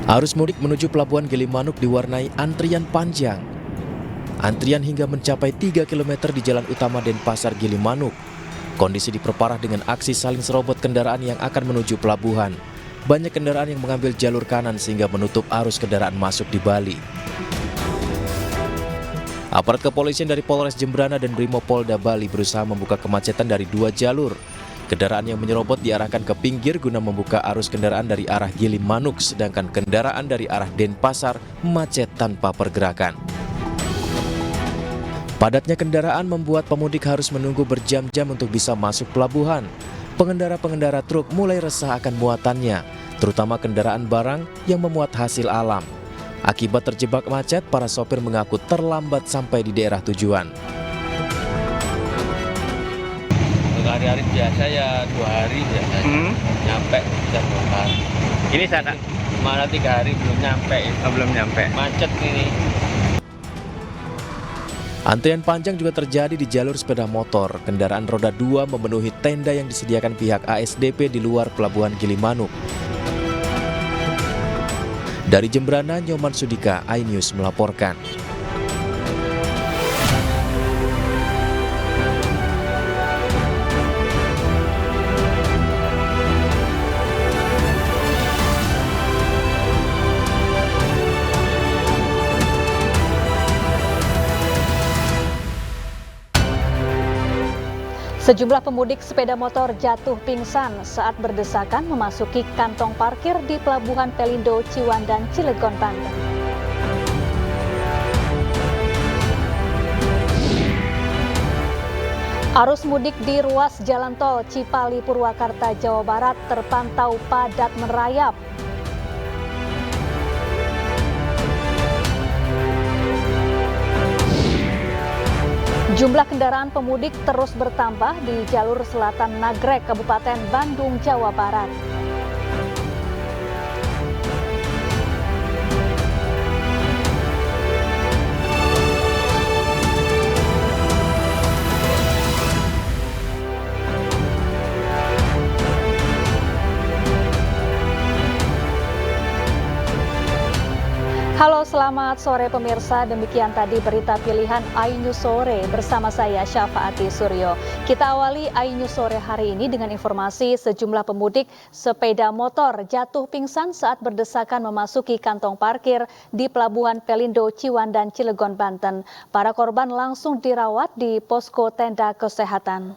Arus mudik menuju Pelabuhan Gilimanuk diwarnai antrian panjang. Antrian hingga mencapai 3 km di jalan utama Denpasar Gilimanuk. Kondisi diperparah dengan aksi saling serobot kendaraan yang akan menuju pelabuhan. Banyak kendaraan yang mengambil jalur kanan sehingga menutup arus kendaraan masuk di Bali. Aparat kepolisian dari Polres Jembrana dan Brimopolda Bali berusaha membuka kemacetan dari 2 jalur. Kendaraan yang menyerobot diarahkan ke pinggir guna membuka arus kendaraan dari arah Gilimanuk, sedangkan kendaraan dari arah Denpasar macet tanpa pergerakan. Padatnya kendaraan membuat pemudik harus menunggu berjam-jam untuk bisa masuk pelabuhan. Pengendara-pengendara truk mulai resah akan muatannya, terutama kendaraan barang yang memuat hasil alam. Akibat terjebak macet, para sopir mengaku terlambat sampai di daerah tujuan. Untuk hari-hari biasa ya 2 hari biasanya nyampe bisa 2 hari. Ini saat Malah 3 hari belum nyampe. belum nyampe. Macet ini. Antrian panjang juga terjadi di jalur sepeda motor. Kendaraan roda 2 memenuhi tenda yang disediakan pihak ASDP di luar Pelabuhan Gilimanuk. Dari Jembrana, Nyoman Sudika, iNews melaporkan. Sejumlah pemudik sepeda motor jatuh pingsan saat berdesakan memasuki kantong parkir di Pelabuhan Pelindo, Ciwandan, Cilegon, Banten. Arus mudik di ruas jalan tol Cipali Purwakarta, Jawa Barat terpantau padat merayap. Jumlah kendaraan pemudik terus bertambah di jalur selatan Nagrek, Kabupaten Bandung, Jawa Barat. Halo, selamat sore pemirsa. Demikian tadi berita pilihan iNews Sore bersama saya Syafaati Suryo. Kita awali iNews Sore hari ini dengan informasi sejumlah pemudik sepeda motor jatuh pingsan saat berdesakan memasuki kantong parkir di Pelabuhan Pelindo, Ciwandan, Cilegon, Banten. Para korban langsung dirawat di posko tenda kesehatan.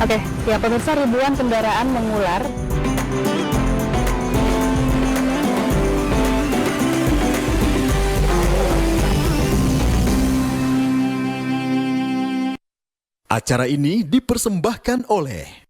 Oke, ya pemirsa, ribuan kendaraan mengular Acara ini dipersembahkan oleh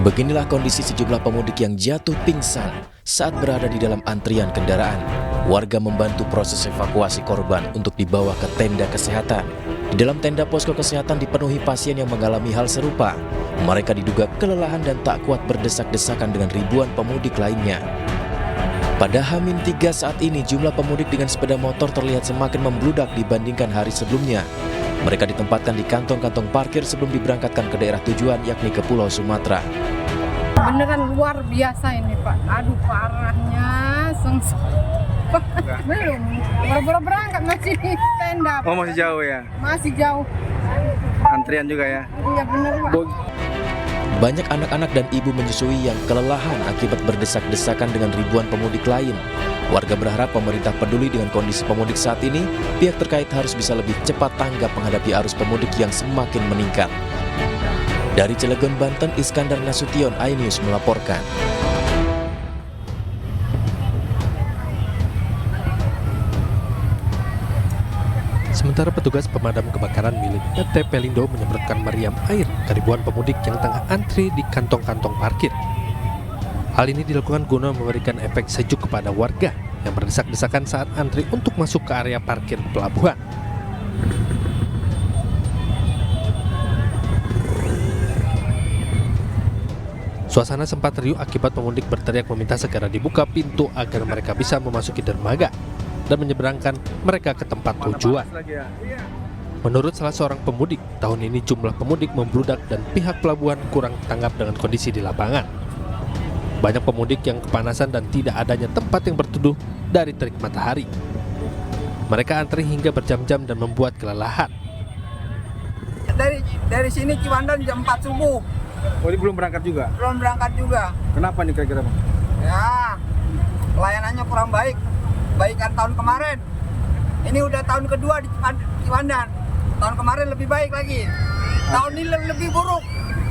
Beginilah kondisi sejumlah pemudik yang jatuh pingsan saat berada di dalam antrian kendaraan. Warga membantu proses evakuasi korban untuk dibawa ke tenda kesehatan. Di dalam tenda posko kesehatan dipenuhi pasien yang mengalami hal serupa. Mereka diduga kelelahan dan tak kuat berdesak-desakan dengan ribuan pemudik lainnya. Pada H-3 saat ini, jumlah pemudik dengan sepeda motor terlihat semakin membludak dibandingkan hari sebelumnya. Mereka ditempatkan di kantong-kantong parkir sebelum diberangkatkan ke daerah tujuan, yakni ke Pulau Sumatera. Beneran luar biasa ini, Pak. Aduh, parahnya. Belum. Baru berangkat masih tenda. Oh, masih jauh ya? Masih jauh. Antrian juga ya? Iya, bener, Pak. Banyak anak-anak dan ibu menyusui yang kelelahan akibat berdesak-desakan dengan ribuan pemudik lain. Warga berharap pemerintah peduli dengan kondisi pemudik saat ini. Pihak terkait harus bisa lebih cepat tanggap menghadapi arus pemudik yang semakin meningkat. Dari Cilegon, Banten, Iskandar Nasution, iNews melaporkan. Sementara petugas pemadam kebakaran milik PT Pelindo menyemprotkan meriam air ke ribuan pemudik yang tengah antri di kantong-kantong parkir. Hal ini dilakukan guna memberikan efek sejuk kepada warga yang berdesak-desakan saat antri untuk masuk ke area parkir pelabuhan. Suasana sempat riuh akibat pemudik berteriak meminta segera dibuka pintu agar mereka bisa memasuki dermaga dan menyeberangkan mereka ke tempat tujuan. Menurut salah seorang pemudik, tahun ini jumlah pemudik membludak dan pihak pelabuhan kurang tanggap dengan kondisi di lapangan. Banyak pemudik yang kepanasan dan tidak adanya tempat yang berteduh dari terik matahari. Mereka antri hingga berjam-jam dan membuat kelelahan. Dari sini Ciwandan jam 4 subuh. Oh, ini belum berangkat juga? Belum berangkat juga. Kenapa nih kira-kira, Bang? Ya, pelayanannya kurang baik. Baikan tahun kemarin. Ini udah tahun kedua di Ciwandan. Tahun kemarin lebih baik lagi. Tahun ini lebih buruk.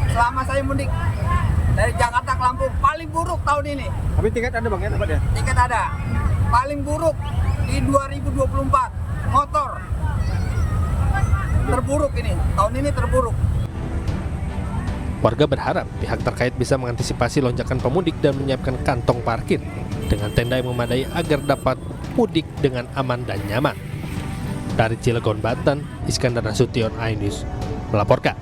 Selama saya mudik dari Jakarta ke Lampung, paling buruk tahun ini. Tapi tiket ada, Bang, ya, tempatnya? Tiket ada. Paling buruk di 2024. Motor. Terburuk ini. Tahun ini terburuk. Warga berharap pihak terkait bisa mengantisipasi lonjakan pemudik dan menyiapkan kantong parkir dengan tenda yang memadai agar dapat mudik dengan aman dan nyaman. Dari Cilegon, Banten, Iskandar Nasution, iNews melaporkan.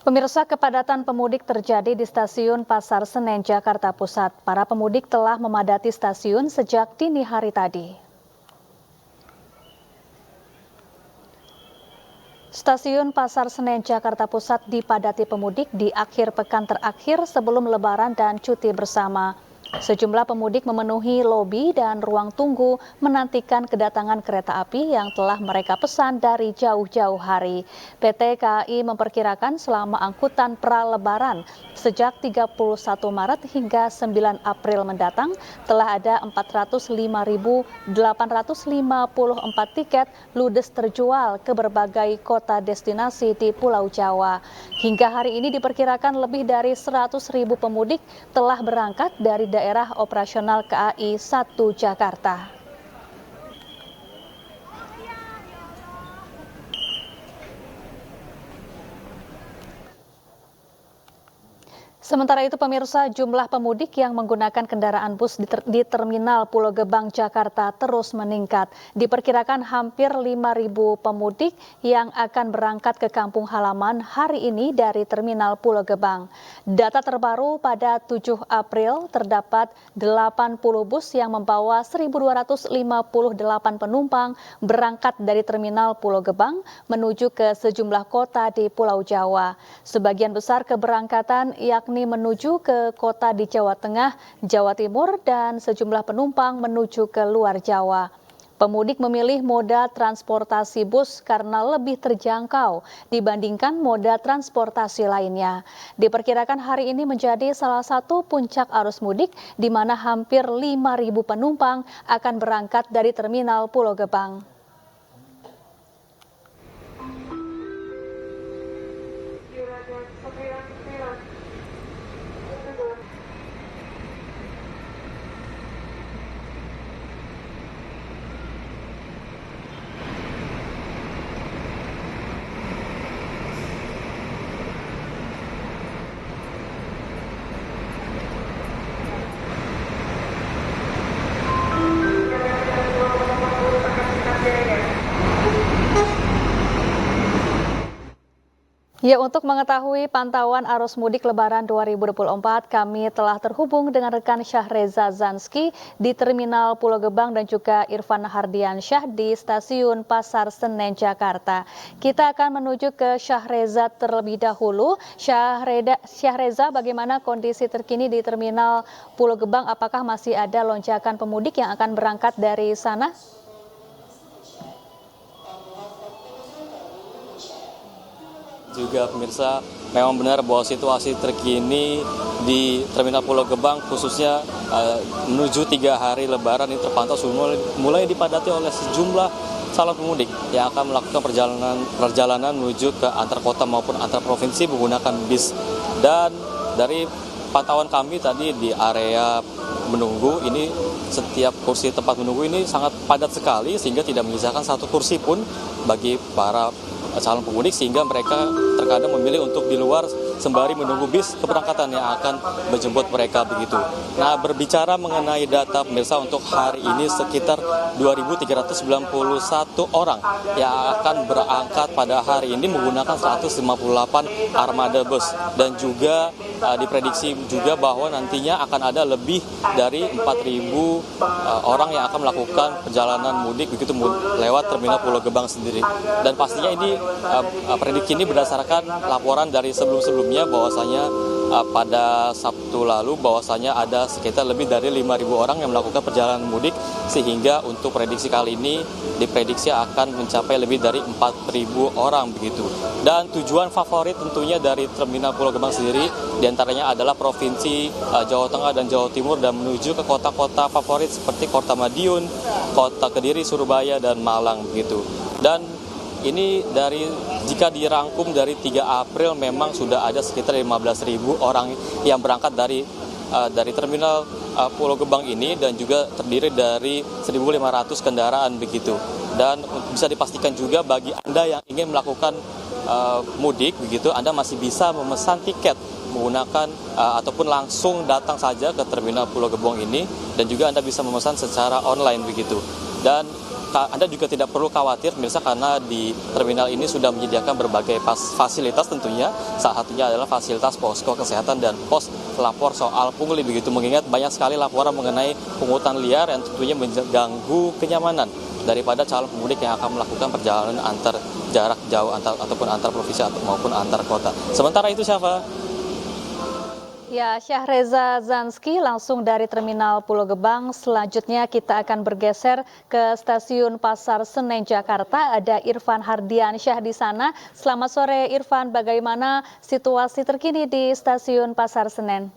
Pemirsa, kepadatan pemudik terjadi di stasiun Pasar Senen, Jakarta Pusat. Para pemudik telah memadati stasiun sejak dini hari tadi. Stasiun Pasar Senen, Jakarta Pusat dipadati pemudik di akhir pekan terakhir sebelum Lebaran dan cuti bersama. Sejumlah pemudik memenuhi lobi dan ruang tunggu menantikan kedatangan kereta api yang telah mereka pesan dari jauh-jauh hari. PT KAI memperkirakan selama angkutan pra-Lebaran sejak 31 Maret hingga 9 April mendatang telah ada 405.854 tiket ludes terjual ke berbagai kota destinasi di Pulau Jawa. Hingga hari ini diperkirakan lebih dari 100.000 pemudik telah berangkat dari daerah operasional KAI 1 Jakarta. Sementara itu, pemirsa, jumlah pemudik yang menggunakan kendaraan bus di Terminal Pulau Gebang, Jakarta terus meningkat. Diperkirakan hampir 5.000 pemudik yang akan berangkat ke kampung halaman hari ini dari Terminal Pulau Gebang. Data terbaru pada 7 April terdapat 80 bus yang membawa 1.258 penumpang berangkat dari Terminal Pulau Gebang menuju ke sejumlah kota di Pulau Jawa. Sebagian besar keberangkatan yakni menuju ke kota di Jawa Tengah, Jawa Timur, dan sejumlah penumpang menuju ke luar Jawa. Pemudik memilih moda transportasi bus karena lebih terjangkau dibandingkan moda transportasi lainnya. Diperkirakan hari ini menjadi salah satu puncak arus mudik di mana hampir 5.000 penumpang akan berangkat dari Terminal Pulau Gebang. Ya, untuk mengetahui pantauan arus mudik Lebaran 2024, kami telah terhubung dengan rekan Syahreza Zanski di Terminal Pulau Gebang dan juga Irfan Hardiansyah di Stasiun Pasar Senen, Jakarta. Kita akan menuju ke Syahreza terlebih dahulu. Syahreza, bagaimana kondisi terkini di Terminal Pulau Gebang? Apakah masih ada lonjakan pemudik yang akan berangkat dari sana? Juga pemirsa, memang benar bahwa situasi terkini di Terminal Pulau Gebang khususnya menuju 3 hari Lebaran ini terpantau mulai dipadati oleh sejumlah calon pemudik yang akan melakukan perjalanan menuju ke antar kota maupun antar provinsi menggunakan bis. Dan dari pantauan kami tadi di area menunggu ini, setiap kursi tempat menunggu ini sangat padat sekali sehingga tidak menyisakan satu kursi pun bagi para calon pemudik, sehingga mereka terkadang memilih untuk di luar sembari menunggu bis keberangkatan yang akan menjemput mereka begitu. Nah, berbicara mengenai data pemirsa, untuk hari ini sekitar 2.391 orang yang akan berangkat pada hari ini menggunakan 158 armada bus, dan juga diprediksi juga bahwa nantinya akan ada lebih dari 4.000 orang yang akan melakukan perjalanan mudik begitu lewat Terminal Pulau Gebang sendiri. Dan pastinya ini prediksi ini berdasarkan laporan dari sebelum-sebelumnya bahwasanya pada Sabtu lalu bahwasanya ada sekitar lebih dari 5.000 orang yang melakukan perjalanan mudik, sehingga untuk prediksi kali ini diprediksi akan mencapai lebih dari 4.000 orang begitu. Dan tujuan favorit tentunya dari Terminal Pulau Gebang sendiri diantaranya adalah Provinsi Jawa Tengah dan Jawa Timur, dan menuju ke kota-kota favorit seperti Kota Madiun, Kota Kediri, Surabaya, dan Malang begitu. Dan ini jika dirangkum dari 3 April memang sudah ada sekitar 15.000 orang yang berangkat dari Terminal Pulau Gebang ini, dan juga terdiri dari 1.500 kendaraan begitu. Dan bisa dipastikan juga bagi Anda yang ingin melakukan mudik begitu, Anda masih bisa memesan tiket menggunakan ataupun langsung datang saja ke Terminal Pulau Gebang ini, dan juga Anda bisa memesan secara online begitu. Dan Anda juga tidak perlu khawatir pemirsa, karena di terminal ini sudah menyediakan berbagai fasilitas tentunya. Salah satunya adalah fasilitas posko kesehatan dan pos lapor soal pungli begitu, mengingat banyak sekali laporan mengenai pungutan liar yang tentunya mengganggu kenyamanan daripada calon pemudik yang akan melakukan perjalanan antar jarak jauh ataupun antar provinsi maupun antar kota. Sementara itu, Syafa. Ya, Syahreza Zanski langsung dari Terminal Pulau Gebang. Selanjutnya kita akan bergeser ke Stasiun Pasar Senen Jakarta. Ada Irfan Hardiansyah di sana. Selamat sore Irfan, bagaimana situasi terkini di Stasiun Pasar Senen?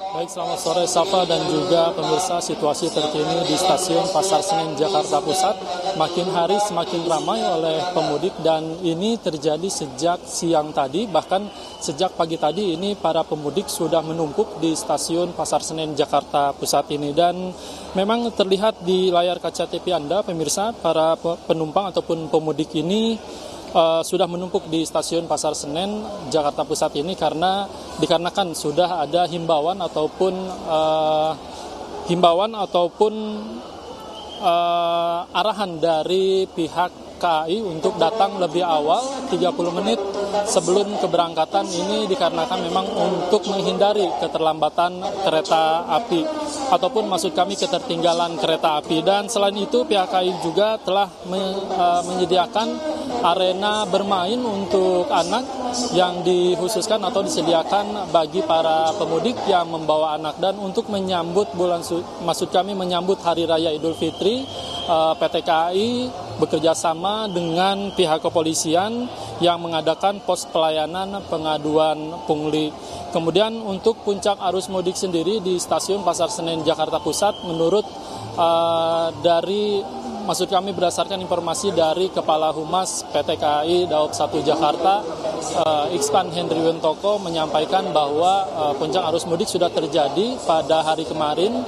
Baik, selamat sore Safa dan juga pemirsa. Situasi terkini di Stasiun Pasar Senen Jakarta Pusat makin hari semakin ramai oleh pemudik, dan ini terjadi sejak siang tadi. Bahkan sejak pagi tadi ini para pemudik sudah menumpuk di Stasiun Pasar Senen Jakarta Pusat ini, dan memang terlihat di layar kaca TV Anda pemirsa, para penumpang ataupun pemudik ini sudah menumpuk di Stasiun Pasar Senen Jakarta Pusat ini dikarenakan sudah ada himbauan ataupun arahan dari pihak KAI untuk datang lebih awal 30 menit sebelum keberangkatan. Ini dikarenakan memang untuk menghindari keterlambatan kereta api ataupun maksud kami ketertinggalan kereta api. Dan selain itu pihak KAI juga telah menyediakan arena bermain untuk anak yang dikhususkan atau disediakan bagi para pemudik yang membawa anak. Dan untuk menyambut menyambut Hari Raya Idul Fitri, PT KAI bekerja sama dengan pihak kepolisian yang mengadakan pos pelayanan pengaduan pungli. Kemudian untuk puncak arus mudik sendiri di Stasiun Pasar Senen Jakarta Pusat, menurut berdasarkan informasi dari Kepala Humas PT KAI Daob 1 Jakarta, Ikspan Henry Wintoko, menyampaikan bahwa puncak arus mudik sudah terjadi pada hari kemarin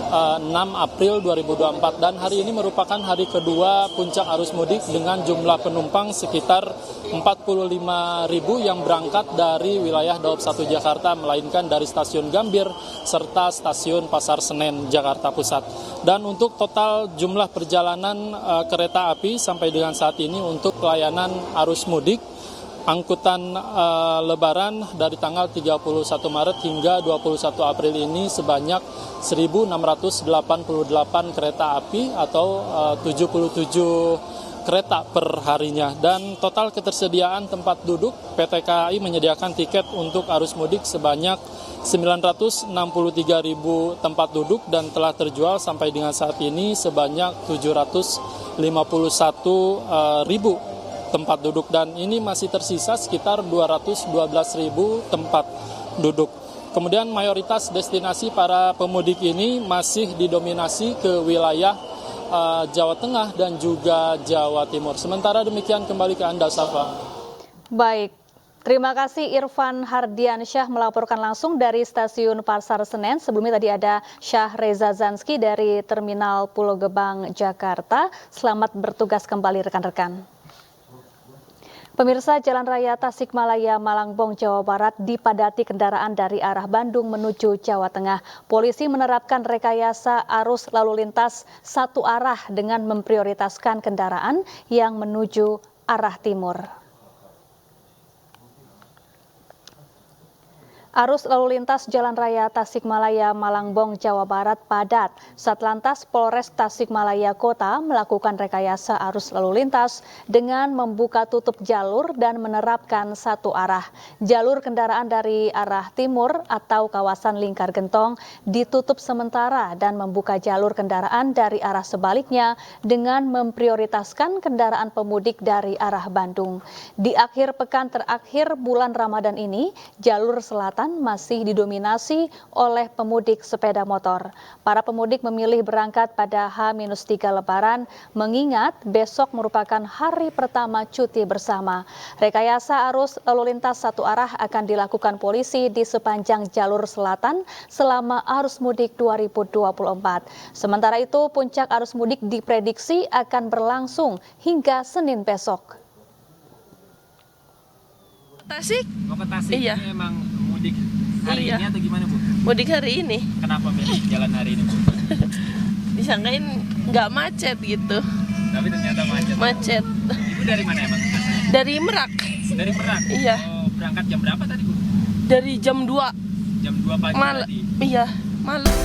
6 April 2024, dan hari ini merupakan hari kedua puncak arus mudik dengan jumlah penumpang sekitar 45.000 yang berangkat dari wilayah Daob 1 Jakarta, melainkan dari Stasiun Gambir serta Stasiun Pasar Senen Jakarta Pusat. Dan untuk total jumlah perjalanan kereta api sampai dengan saat ini untuk pelayanan arus mudik angkutan Lebaran dari tanggal 31 Maret hingga 21 April ini sebanyak 1.688 kereta api atau 77 kereta per harinya. Dan total ketersediaan tempat duduk, PT KAI menyediakan tiket untuk arus mudik sebanyak 963.000 tempat duduk, dan telah terjual sampai dengan saat ini sebanyak 751.000 tempat duduk, dan ini masih tersisa sekitar 212.000 tempat duduk. Kemudian mayoritas destinasi para pemudik ini masih didominasi ke wilayah Jawa Tengah dan juga Jawa Timur. Sementara demikian, kembali ke Anda, Safa. Baik, Terima kasih Irfan Hardiansyah melaporkan langsung dari Stasiun Pasar Senen. Sebelumnya tadi ada Syahreza Zanski dari Terminal Pulau Gebang, Jakarta. Selamat bertugas kembali rekan-rekan. Pemirsa, Jalan Raya Tasikmalaya, Malangbong, Jawa Barat dipadati kendaraan dari arah Bandung menuju Jawa Tengah. Polisi menerapkan rekayasa arus lalu lintas satu arah dengan memprioritaskan kendaraan yang menuju arah timur. Arus lalu lintas Jalan Raya Tasikmalaya, Malangbong, Jawa Barat padat. Satlantas Polres Tasikmalaya Kota melakukan rekayasa arus lalu lintas dengan membuka tutup jalur dan menerapkan satu arah. Jalur kendaraan dari arah timur atau kawasan Lingkar Gentong ditutup sementara dan membuka jalur kendaraan dari arah sebaliknya dengan memprioritaskan kendaraan pemudik dari arah Bandung. Di akhir pekan terakhir bulan Ramadan ini, jalur selatan masih didominasi oleh pemudik sepeda motor. Para pemudik memilih berangkat pada H-3 Lebaran, mengingat besok merupakan hari pertama cuti bersama. Rekayasa arus lalu lintas satu arah akan dilakukan polisi di sepanjang jalur selatan selama arus mudik 2024. Sementara itu, puncak arus mudik diprediksi akan berlangsung hingga Senin besok. Tasik? Mau ke Tasik? Iya. Ini emang mudik hari Iya. ini atau gimana, Bu? Mudik hari ini. Kenapa milih jalan hari ini, Bu? Disangkain nggak macet gitu. Tapi ternyata macet. Macet. Ibu dari mana emang? Dari Merak. Dari Merak? Iya. Oh, berangkat jam berapa tadi, Bu? Dari jam 2. Jam 2 pagi tadi? Iya, malam.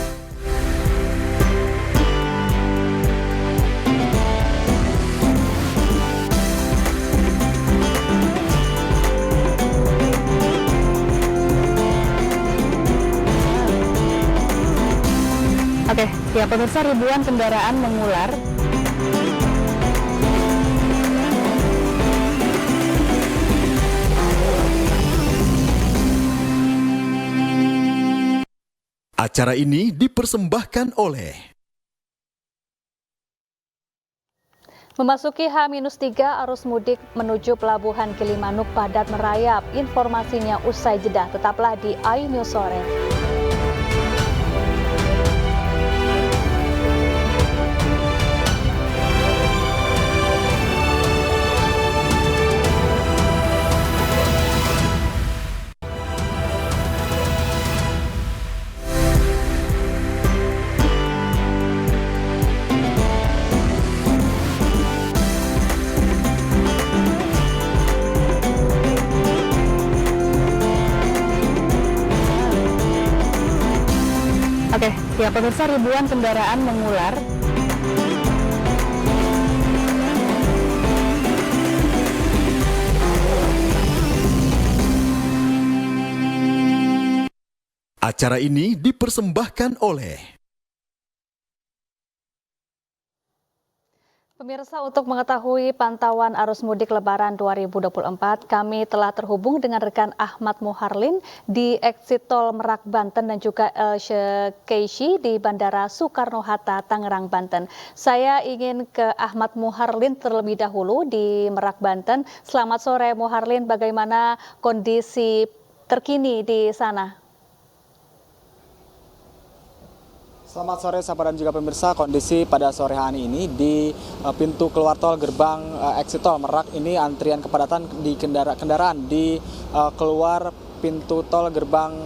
Oke, ya pemirsa, ribuan kendaraan mengular. Acara ini dipersembahkan oleh Memasuki H-3 arus mudik menuju Pelabuhan Gilimanuk padat merayap. Informasinya usai jeda, tetaplah di iNews Sore. Oke, ya pemirsa, ribuan kendaraan mengular. Acara ini dipersembahkan oleh Pemirsa, untuk mengetahui pantauan arus mudik Lebaran 2024, kami telah terhubung dengan rekan Ahmad Muharlin di exit tol Merak, Banten dan juga El Shekeishi di Bandara Soekarno-Hatta, Tangerang, Banten. Saya ingin ke Ahmad Muharlin terlebih dahulu di Merak, Banten. Selamat sore Muharlin, bagaimana kondisi terkini di sana? Selamat sore sahabat dan juga pemirsa, kondisi pada sore hari ini di pintu keluar tol gerbang exit tol Merak ini antrian kepadatan di kendaraan di keluar pintu tol gerbang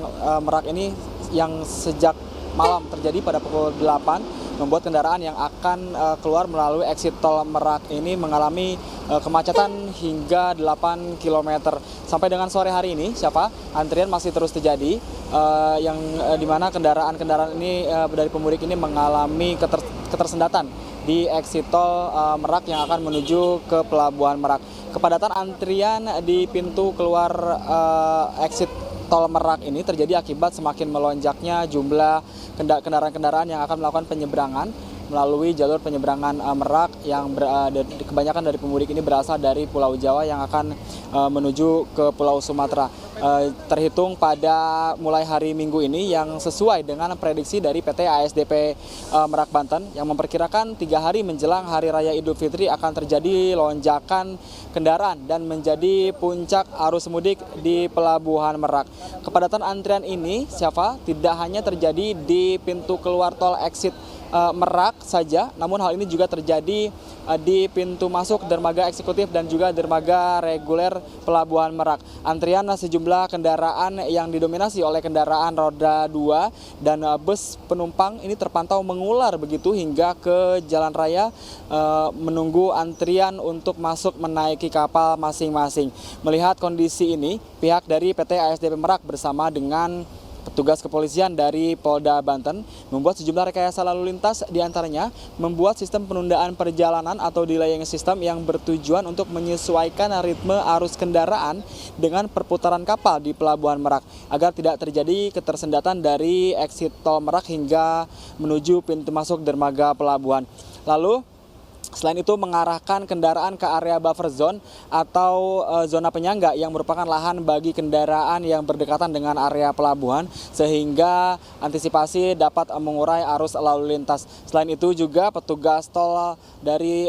Merak ini yang sejak malam terjadi pada pukul 8 membuat kendaraan yang akan keluar melalui exit tol Merak ini mengalami kemacetan hingga 8 km. Sampai dengan sore hari ini, antrian masih terus terjadi, yang dimana kendaraan-kendaraan ini dari pemudik ini mengalami ketersendatan di exit tol Merak yang akan menuju ke Pelabuhan Merak. Kepadatan antrian di pintu keluar exit tol Merak ini terjadi akibat semakin melonjaknya jumlah kendaraan-kendaraan yang akan melakukan penyeberangan melalui jalur penyeberangan Merak yang kebanyakan dari pemudik ini berasal dari Pulau Jawa yang akan menuju ke Pulau Sumatera. terhitung pada mulai hari Minggu ini yang sesuai dengan prediksi dari PT ASDP Merak Banten yang memperkirakan 3 hari menjelang Hari Raya Idul Fitri akan terjadi lonjakan kendaraan dan menjadi puncak arus mudik di Pelabuhan Merak. Kepadatan antrian ini, Syafa, tidak hanya terjadi di pintu keluar tol exit Merak saja, namun hal ini juga terjadi di pintu masuk dermaga eksekutif dan juga dermaga reguler Pelabuhan Merak. Antrian sejumlah kendaraan yang didominasi oleh kendaraan roda 2 dan bus penumpang ini terpantau mengular begitu hingga ke jalan raya menunggu antrian untuk masuk menaiki kapal masing-masing. Melihat kondisi ini, pihak dari PT ASDP Merak bersama dengan petugas kepolisian dari Polda Banten membuat sejumlah rekayasa lalu lintas, diantaranya membuat sistem penundaan perjalanan atau delaying system yang bertujuan untuk menyesuaikan ritme arus kendaraan dengan perputaran kapal di Pelabuhan Merak agar tidak terjadi ketersendatan dari exit tol Merak hingga menuju pintu masuk dermaga pelabuhan. Lalu selain itu mengarahkan kendaraan ke area buffer zone atau zona penyangga yang merupakan lahan bagi kendaraan yang berdekatan dengan area pelabuhan sehingga antisipasi dapat mengurai arus lalu lintas. Selain itu juga petugas tol dari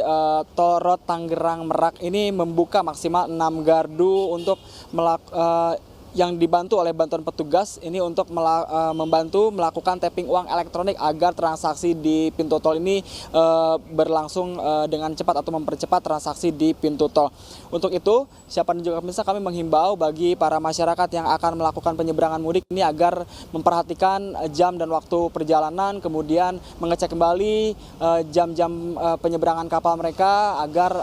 tol road Tangerang Merak ini membuka maksimal 6 gardu untuk yang dibantu oleh bantuan petugas ini untuk membantu melakukan tapping uang elektronik agar transaksi di pintu tol ini berlangsung dengan cepat atau mempercepat transaksi di pintu tol. Untuk itu, siapa dan juga pemirsa, kami menghimbau bagi para masyarakat yang akan melakukan penyeberangan mudik ini agar memperhatikan jam dan waktu perjalanan, kemudian mengecek kembali jam-jam penyeberangan kapal mereka agar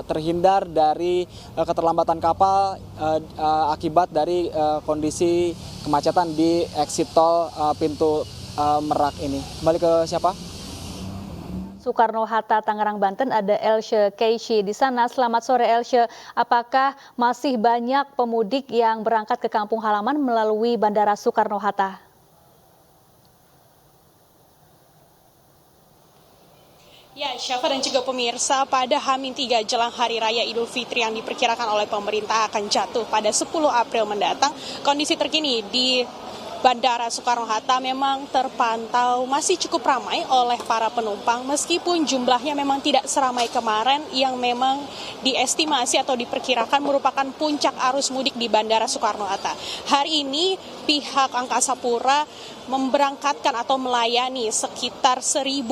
terhindar dari keterlambatan kapal akibat dari kondisi kemacetan di exit tol pintu Merak ini. Kembali ke siapa? Soekarno-Hatta, Tangerang, Banten, ada Elshe Keishi di sana. Selamat sore Elshe, apakah masih banyak pemudik yang berangkat ke kampung halaman melalui Bandara Soekarno-Hatta? Ya, Syafa dan juga pemirsa, pada H-3 jelang Hari Raya Idul Fitri yang diperkirakan oleh pemerintah akan jatuh pada 10 April mendatang, kondisi terkini di Bandara Soekarno-Hatta memang terpantau masih cukup ramai oleh para penumpang meskipun jumlahnya memang tidak seramai kemarin yang memang diestimasi atau diperkirakan merupakan puncak arus mudik di Bandara Soekarno-Hatta. Hari ini pihak Angkasa Pura memberangkatkan atau melayani sekitar 1.172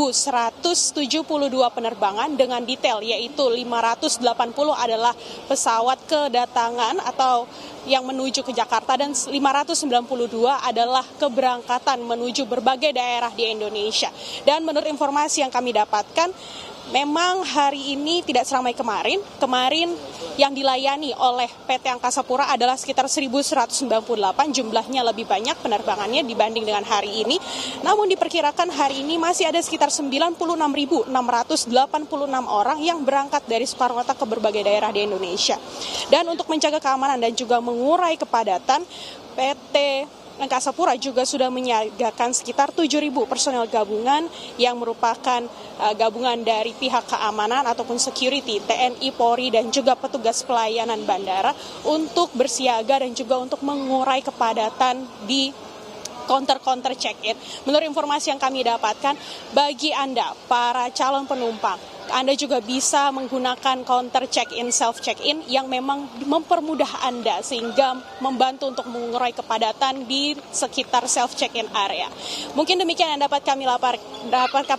penerbangan dengan detail, yaitu 580 adalah pesawat kedatangan atau yang menuju ke Jakarta dan 592 adalah keberangkatan menuju berbagai daerah di Indonesia. Dan menurut informasi yang kami dapatkan, memang hari ini tidak seramai kemarin. Kemarin yang dilayani oleh PT Angkasa Pura adalah sekitar 1.198, jumlahnya lebih banyak penerbangannya dibanding dengan hari ini. Namun diperkirakan hari ini masih ada sekitar 96.686 orang yang berangkat dari Soekarno-Hatta ke berbagai daerah di Indonesia. Dan untuk menjaga keamanan dan juga mengurai kepadatan, PT Angkasa Pura juga sudah menyiagakan sekitar 7.000 personel gabungan yang merupakan gabungan dari pihak keamanan ataupun security, TNI, Polri, dan juga petugas pelayanan bandara untuk bersiaga dan juga untuk mengurai kepadatan di counter-counter check-in. Menurut informasi yang kami dapatkan, bagi Anda, para calon penumpang, Anda juga bisa menggunakan counter check-in, self-check-in yang memang mempermudah Anda sehingga membantu untuk mengurai kepadatan di sekitar self-check-in area. Mungkin demikian yang dapat kami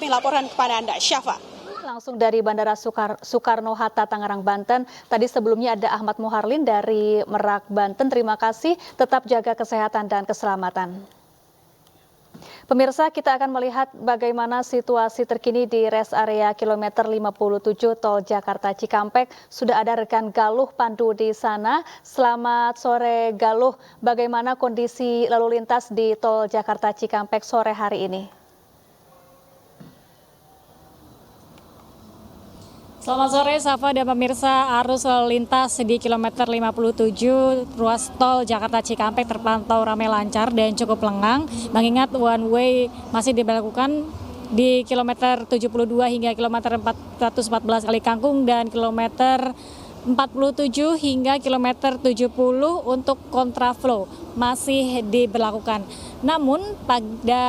laporkan kepada Anda. Syafa. Langsung dari Bandara Soekarno-Hatta, Tangerang, Banten. Tadi sebelumnya ada Ahmad Muharlin dari Merak, Banten. Terima kasih, tetap jaga kesehatan dan keselamatan. Pemirsa, kita akan melihat bagaimana situasi terkini di rest area kilometer 57 Tol Jakarta Cikampek. Sudah ada rekan Galuh Pandu di sana. Selamat sore Galuh, bagaimana kondisi lalu lintas di Tol Jakarta Cikampek sore hari ini? Selamat sore Safa dan pemirsa, arus lalu lintas di kilometer 57 ruas tol Jakarta Cikampek terpantau ramai lancar dan cukup lengang. Mengingat one way masih diberlakukan di kilometer 72 hingga kilometer 414 Kali Kangkung dan kilometer 47 hingga kilometer 70 untuk kontraflow masih diberlakukan. Namun pada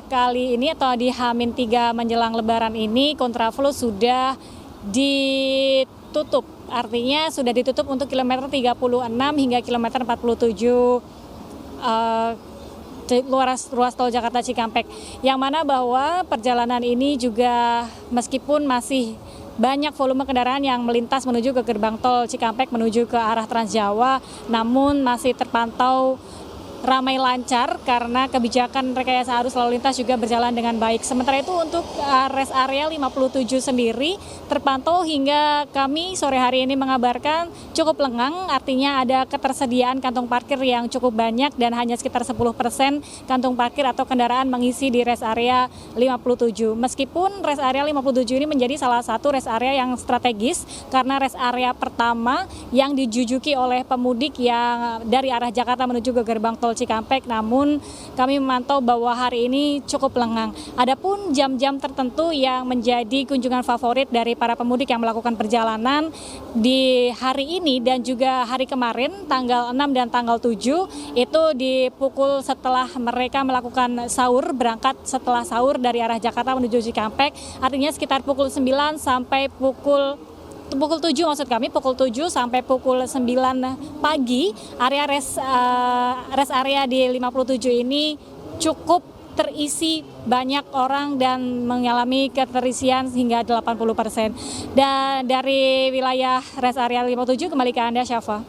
kali ini atau di H-3 menjelang Lebaran ini kontraflow sudah ditutup. Artinya sudah ditutup untuk kilometer 36 hingga kilometer 47 ruas tol Jakarta Cikampek. Yang mana bahwa perjalanan ini juga meskipun masih banyak volume kendaraan yang melintas menuju ke gerbang tol Cikampek menuju ke arah Transjawa, namun masih terpantau ramai lancar karena kebijakan rekayasa arus lalu lintas juga berjalan dengan baik. Sementara itu untuk rest area 57 sendiri terpantau hingga kami sore hari ini mengabarkan cukup lengang, artinya ada ketersediaan kantong parkir yang cukup banyak dan hanya sekitar 10% kantong parkir atau kendaraan mengisi di rest area 57. Meskipun rest area 57 ini menjadi salah satu rest area yang strategis karena rest area pertama yang dijujuki oleh pemudik yang dari arah Jakarta menuju ke gerbang tol Cikampek, namun kami memantau bahwa hari ini cukup lengang. Adapun jam-jam tertentu yang menjadi kunjungan favorit dari para pemudik yang melakukan perjalanan di hari ini dan juga hari kemarin tanggal 6 dan tanggal 7 itu dipukul setelah mereka melakukan sahur, berangkat setelah sahur dari arah Jakarta menuju Cikampek, artinya sekitar pukul 9 sampai pukul 7 maksud kami, pukul 7 sampai pukul 9 pagi, area rest area di 57 ini cukup terisi banyak orang dan mengalami keterisian hingga 80%. Dan dari wilayah rest area 57 kembali ke Anda, Syafa.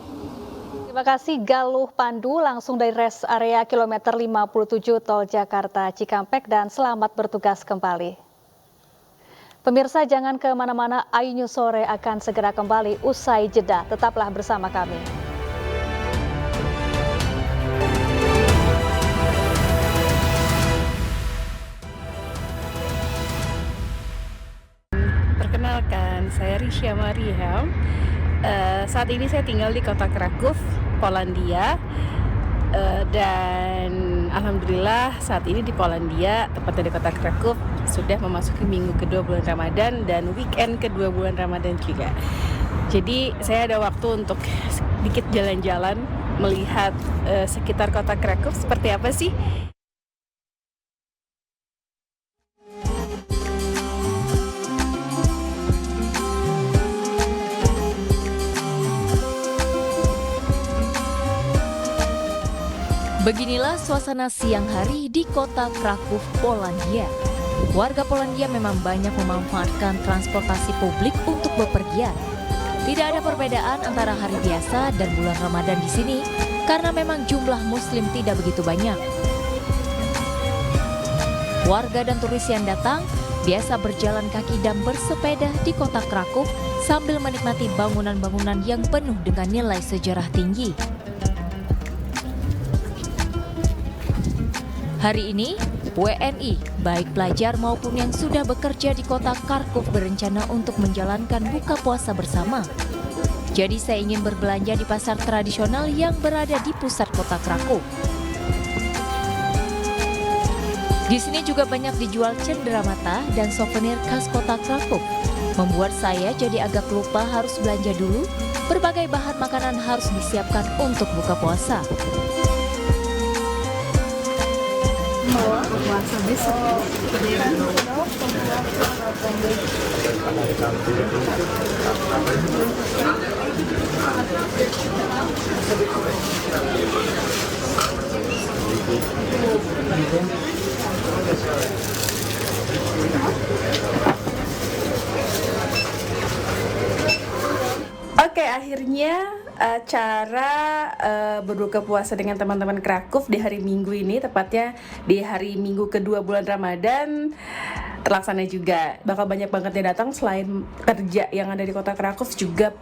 Terima kasih Galuh Pandu langsung dari rest area kilometer 57 tol Jakarta Cikampek dan selamat bertugas kembali. Pemirsa jangan kemana-mana, Ayu News Sore akan segera kembali usai jeda. Tetaplah bersama kami. Perkenalkan, saya Risha Mariam. Saat ini saya tinggal di kota Kraków, Polandia. Dan alhamdulillah saat ini di Polandia, tepatnya di kota Kraków, sudah memasuki minggu kedua bulan Ramadan dan weekend kedua bulan Ramadan juga. Jadi saya ada waktu untuk sedikit jalan-jalan melihat sekitar kota Kraków seperti apa sih. Beginilah suasana siang hari di kota Kraków, Polandia. Warga Polandia memang banyak memanfaatkan transportasi publik untuk bepergian. Tidak ada perbedaan antara hari biasa dan bulan Ramadan di sini karena memang jumlah Muslim tidak begitu banyak. Warga dan turis yang datang biasa berjalan kaki dan bersepeda di kota Kraków sambil menikmati bangunan-bangunan yang penuh dengan nilai sejarah tinggi. Hari ini, WNI, baik pelajar maupun yang sudah bekerja di kota Kraków berencana untuk menjalankan buka puasa bersama. Jadi saya ingin berbelanja di pasar tradisional yang berada di pusat kota Kraków. Di sini juga banyak dijual cenderamata dan souvenir khas kota Kraków. Membuat saya jadi agak lupa harus belanja dulu, berbagai bahan makanan harus disiapkan untuk buka puasa. Puasa besok. Oke, akhirnya acara berbuka puasa dengan teman-teman Kraków di hari Minggu ini, tepatnya di hari Minggu kedua bulan Ramadan, terlaksana juga. Bakal banyak banget yang datang selain kerja yang ada di kota Kraków, juga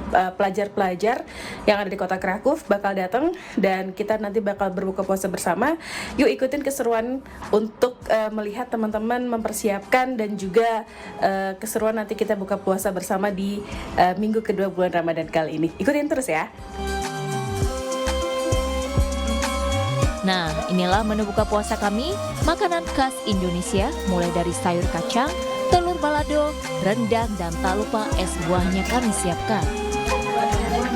pelajar-pelajar yang ada di kota Kraków bakal datang dan kita nanti bakal berbuka puasa bersama. Yuk ikutin keseruan untuk melihat teman-teman mempersiapkan dan juga keseruan nanti kita buka puasa bersama di minggu kedua bulan Ramadan kali ini. Ikutin terus ya. Nah, inilah menu buka puasa kami, makanan khas Indonesia mulai dari sayur kacang, telur balado, rendang, dan tak lupa es buahnya kami siapkan.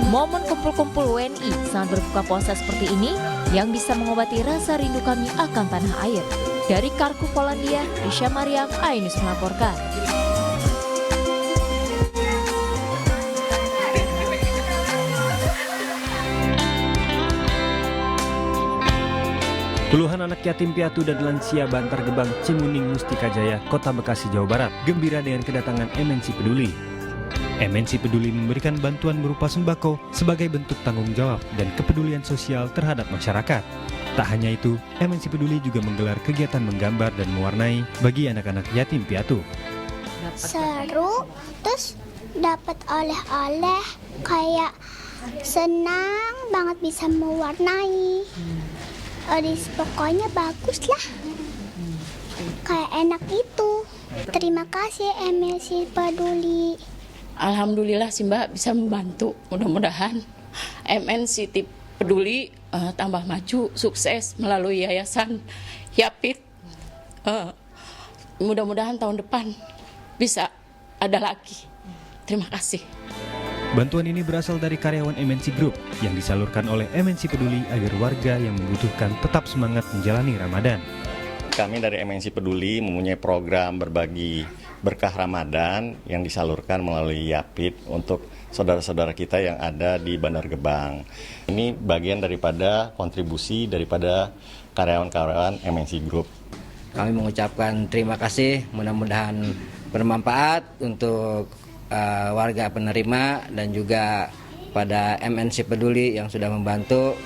Momen kumpul-kumpul WNI saat berbuka puasa seperti ini yang bisa mengobati rasa rindu kami akan tanah air. Dari Kharkiv, Polandia, Risha Mariam, iNews melaporkan. Puluhan anak yatim piatu dan lansia Bantar Gebang, Cimuning, Mustika Jaya, Kota Bekasi, Jawa Barat, gembira dengan kedatangan MNC Peduli. MNC Peduli memberikan bantuan berupa sembako sebagai bentuk tanggung jawab dan kepedulian sosial terhadap masyarakat. Tak hanya itu, MNC Peduli juga menggelar kegiatan menggambar dan mewarnai bagi anak-anak yatim piatu. Seru, terus dapat oleh-oleh, kayak senang banget bisa mewarnai. Pokoknya bagus lah, kayak enak itu. Terima kasih MNC Peduli. Alhamdulillah sih Mbak bisa membantu. Mudah-mudahan MNC Peduli tambah maju, sukses melalui Yayasan Yapit. Mudah-mudahan tahun depan bisa ada lagi. Terima kasih. Bantuan ini berasal dari karyawan MNC Group yang disalurkan oleh MNC Peduli agar warga yang membutuhkan tetap semangat menjalani Ramadan. Kami dari MNC Peduli mempunyai program berbagi berkah Ramadan yang disalurkan melalui Yapit untuk saudara-saudara kita yang ada di Bandar Gebang. Ini bagian daripada kontribusi daripada karyawan-karyawan MNC Group. Kami mengucapkan terima kasih, mudah-mudahan bermanfaat untuk warga penerima dan juga pada MNC Peduli yang sudah membantu.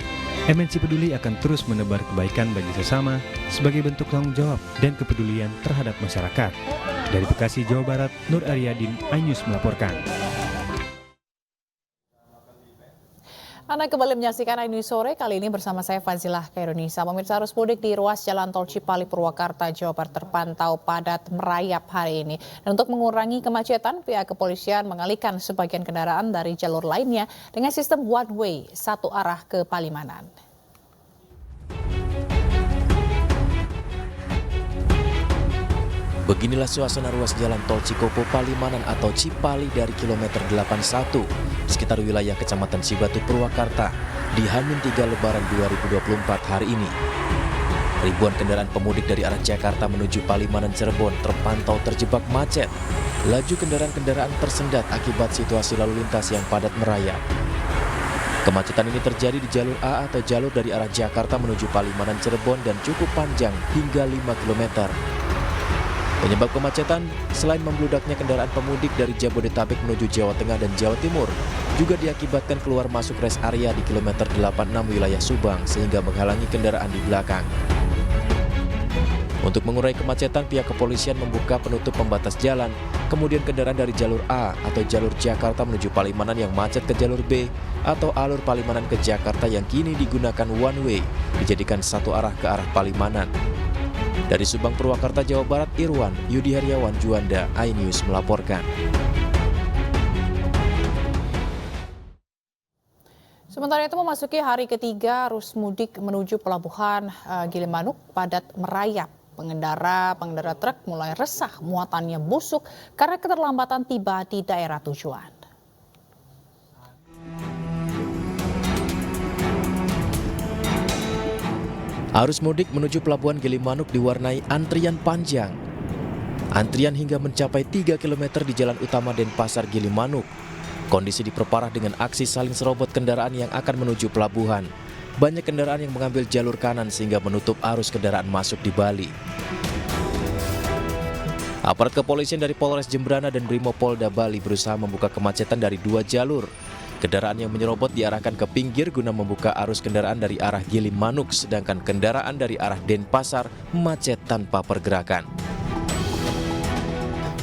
MNC Peduli akan terus menebar kebaikan bagi sesama sebagai bentuk tanggung jawab dan kepedulian terhadap masyarakat. Dari Bekasi, Jawa Barat, Nur Aryadin, iNews melaporkan. Anda kembali menyaksikan iNews Sore, kali ini bersama saya Fazilah Khairunisa. Pemirsa, arus mudik di ruas Jalan Tol Cipali Purwakarta, Jawa Barat terpantau padat merayap hari ini. Dan untuk mengurangi kemacetan, pihak kepolisian mengalihkan sebagian kendaraan dari jalur lainnya dengan sistem one way, satu arah ke Palimanan. Beginilah suasana ruas Jalan Tol Cikopo Palimanan atau Cipali dari kilometer 81 sekitar wilayah Kecamatan Cibatu Purwakarta di H-3 Lebaran 2024 hari ini. Ribuan kendaraan pemudik dari arah Jakarta menuju Palimanan Cirebon terpantau terjebak macet. Laju kendaraan-kendaraan tersendat akibat situasi lalu lintas yang padat merayap. Kemacetan ini terjadi di jalur A atau jalur dari arah Jakarta menuju Palimanan Cirebon dan cukup panjang hingga 5 km. Penyebab kemacetan, selain membludaknya kendaraan pemudik dari Jabodetabek menuju Jawa Tengah dan Jawa Timur, juga diakibatkan keluar masuk rest area di kilometer 86 wilayah Subang sehingga menghalangi kendaraan di belakang. Untuk mengurai kemacetan, pihak kepolisian membuka penutup pembatas jalan, kemudian kendaraan dari jalur A atau jalur Jakarta menuju Palimanan yang macet ke jalur B atau alur Palimanan ke Jakarta yang kini digunakan one way, dijadikan satu arah ke arah Palimanan. Dari Subang, Purwakarta, Jawa Barat, Irwan Yudi Heriawan Juanda, iNews melaporkan. Sementara itu memasuki hari ketiga arus mudik menuju pelabuhan Gilimanuk padat merayap. Pengendara truk mulai resah muatannya busuk karena keterlambatan tiba di daerah tujuan. Arus mudik menuju Pelabuhan Gilimanuk diwarnai antrian panjang. Antrian hingga mencapai 3 km di jalan utama Denpasar Gilimanuk. Kondisi diperparah dengan aksi saling serobot kendaraan yang akan menuju pelabuhan. Banyak kendaraan yang mengambil jalur kanan sehingga menutup arus kendaraan masuk di Bali. Aparat kepolisian dari Polres Jembrana dan Brimopolda Bali berusaha membuka kemacetan dari 2 jalur. Kendaraan yang menyerobot diarahkan ke pinggir guna membuka arus kendaraan dari arah Gilimanuk, sedangkan kendaraan dari arah Denpasar macet tanpa pergerakan.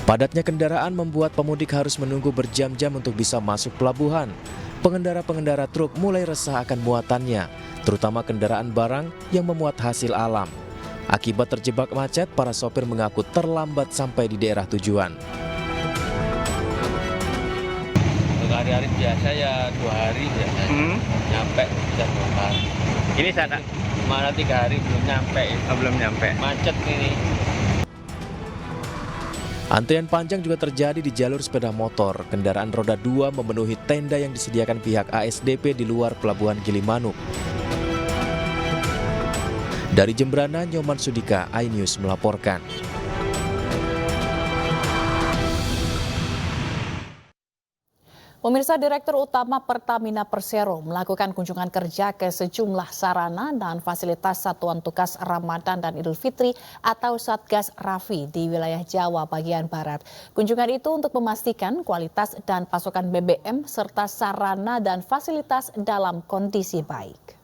Padatnya kendaraan membuat pemudik harus menunggu berjam-jam untuk bisa masuk pelabuhan. Pengendara-pengendara truk mulai resah akan muatannya, terutama kendaraan barang yang memuat hasil alam. Akibat terjebak macet, para sopir mengaku terlambat sampai di daerah tujuan. Hari-hari biasa ya 2 hari biasa nyampe bisa 2 hari. Ini sana mana 3 hari belum nyampe. Belum nyampe. Macet ini. Antrian panjang juga terjadi di jalur sepeda motor. Kendaraan roda 2 memenuhi tenda yang disediakan pihak ASDP di luar Pelabuhan Gilimanuk. Dari Jembrana, Nyoman Sudika, iNews melaporkan. Pemirsa, Direktur Utama Pertamina Persero melakukan kunjungan kerja ke sejumlah sarana dan fasilitas Satuan Tugas Ramadan dan Idul Fitri atau Satgas Rafi di wilayah Jawa bagian Barat. Kunjungan itu untuk memastikan kualitas dan pasokan BBM serta sarana dan fasilitas dalam kondisi baik.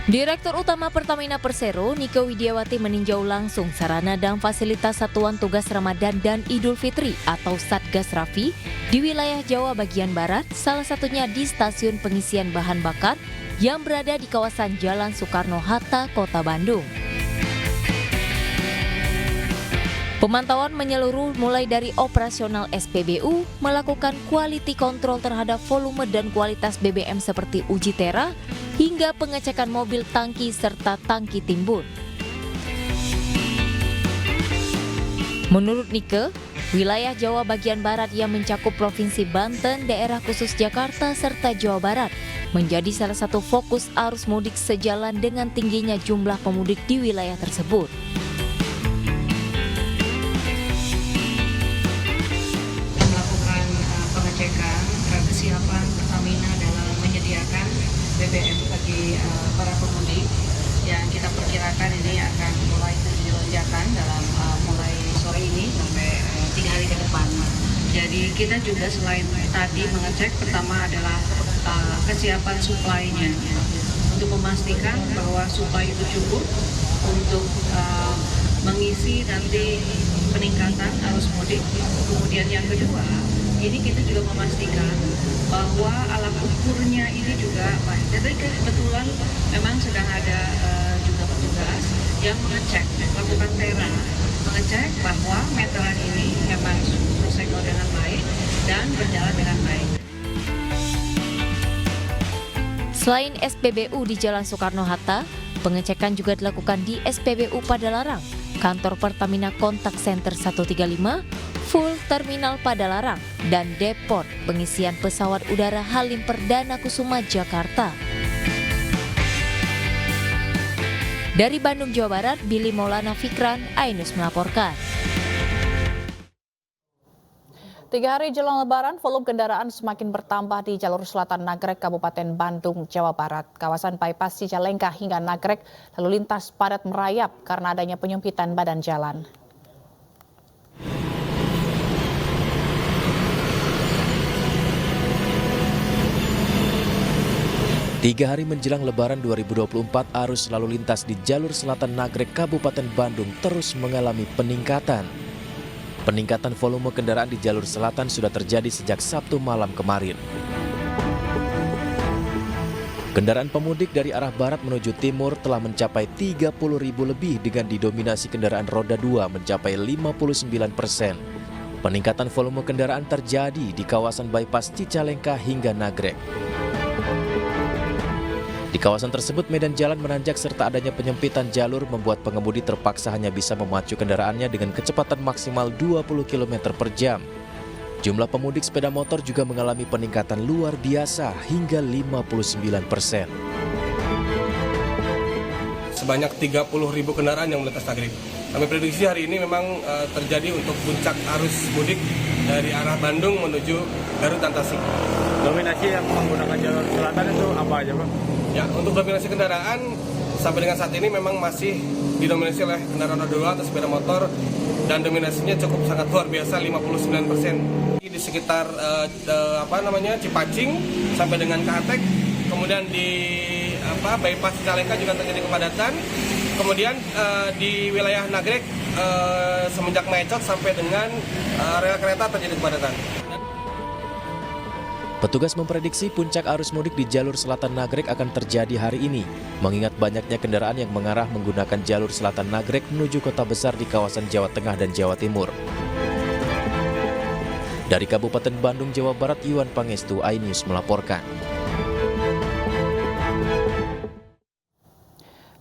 Direktur Utama Pertamina Persero, Nike Widiawati meninjau langsung sarana dan fasilitas Satuan Tugas Ramadan dan Idul Fitri atau Satgas Rafi di wilayah Jawa bagian Barat, salah satunya di stasiun pengisian bahan bakar yang berada di kawasan Jalan Soekarno-Hatta, Kota Bandung. Pemantauan menyeluruh mulai dari operasional SPBU, melakukan quality control terhadap volume dan kualitas BBM seperti uji tera, hingga pengecekan mobil tangki serta tangki timbun. Menurut Nike, wilayah Jawa bagian Barat yang mencakup Provinsi Banten, daerah khusus Jakarta, serta Jawa Barat menjadi salah satu fokus arus mudik sejalan dengan tingginya jumlah pemudik di wilayah tersebut. Pengecekan kesiapan Pertamina dalam menyediakan BBM bagi para pemudik yang kita perkirakan ini akan mulai dilonjakan dalam mulai sore ini sampai 3 hari ke depan. Jadi kita juga selain tadi mengecek, pertama adalah kesiapan supply-nya untuk memastikan bahwa supply itu cukup untuk mengisi nanti peningkatan arus mudik. Kemudian yang kedua, ini kita juga memastikan bahwa alat ukurnya ini juga baik. Jadi kebetulan memang sedang ada juga petugas yang mengecek, melakukan tera, mengecek bahwa meteran ini memang tersedia dengan baik dan berjalan dengan baik. Selain SPBU di Jalan Soekarno-Hatta, pengecekan juga dilakukan di SPBU Padalarang, Kantor Pertamina Kontak Center 135, Full Terminal Padalarang, dan Depot pengisian pesawat udara Halim Perdana Kusuma, Jakarta. Dari Bandung, Jawa Barat, Billy Maulana Fikran, iNews melaporkan. 3 hari jelang Lebaran, volume kendaraan semakin bertambah di jalur selatan Nagrek, Kabupaten Bandung, Jawa Barat. Kawasan bypass Cicalengka hingga Nagrek lalu lintas padat merayap karena adanya penyempitan badan jalan. Tiga hari menjelang Lebaran 2024, arus lalu lintas di jalur selatan Nagrek, Kabupaten Bandung terus mengalami peningkatan. Peningkatan volume kendaraan di jalur selatan sudah terjadi sejak Sabtu malam kemarin. Kendaraan pemudik dari arah barat menuju timur telah mencapai 30.000 lebih dengan didominasi kendaraan roda 2 mencapai 59%. Peningkatan volume kendaraan terjadi di kawasan bypass Cicalengka hingga Nagrek. Di kawasan tersebut medan jalan menanjak serta adanya penyempitan jalur membuat pengemudi terpaksa hanya bisa memacu kendaraannya dengan kecepatan maksimal 20 km per jam. Jumlah pemudik sepeda motor juga mengalami peningkatan luar biasa hingga 59%. Sebanyak 30.000 kendaraan yang melintas Nagrek. Kami prediksi hari ini memang terjadi untuk puncak arus mudik dari arah Bandung menuju Garut dan Tasik. Dominasi yang menggunakan jalur selatan itu apa aja, Pak? Ya, untuk dominasi kendaraan sampai dengan saat ini memang masih didominasi oleh kendaraan roda 2 atau sepeda motor dan dominasinya cukup sangat luar biasa 59%. Di sekitar Cipacing sampai dengan Kahatek, kemudian di bypass Cicalengka juga terjadi kepadatan. Kemudian di wilayah Nagrek semenjak Mecot sampai dengan rel kereta terjadi kepadatan. Petugas memprediksi puncak arus mudik di jalur selatan Nagrek akan terjadi hari ini, mengingat banyaknya kendaraan yang mengarah menggunakan jalur selatan Nagrek menuju kota besar di kawasan Jawa Tengah dan Jawa Timur. Dari Kabupaten Bandung, Jawa Barat, Yuan Pangestu, iNews melaporkan.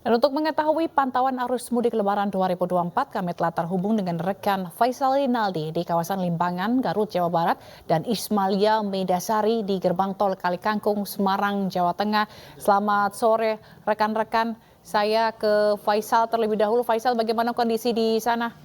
Dan untuk mengetahui pantauan arus mudik Lebaran 2024, kami telah terhubung dengan rekan Faisal Rinaldi di kawasan Limbangan, Garut, Jawa Barat, dan Ismalia Medasari di gerbang tol Kalikangkung, Semarang, Jawa Tengah. Selamat sore rekan-rekan, saya ke Faisal terlebih dahulu. Faisal, bagaimana kondisi di sana?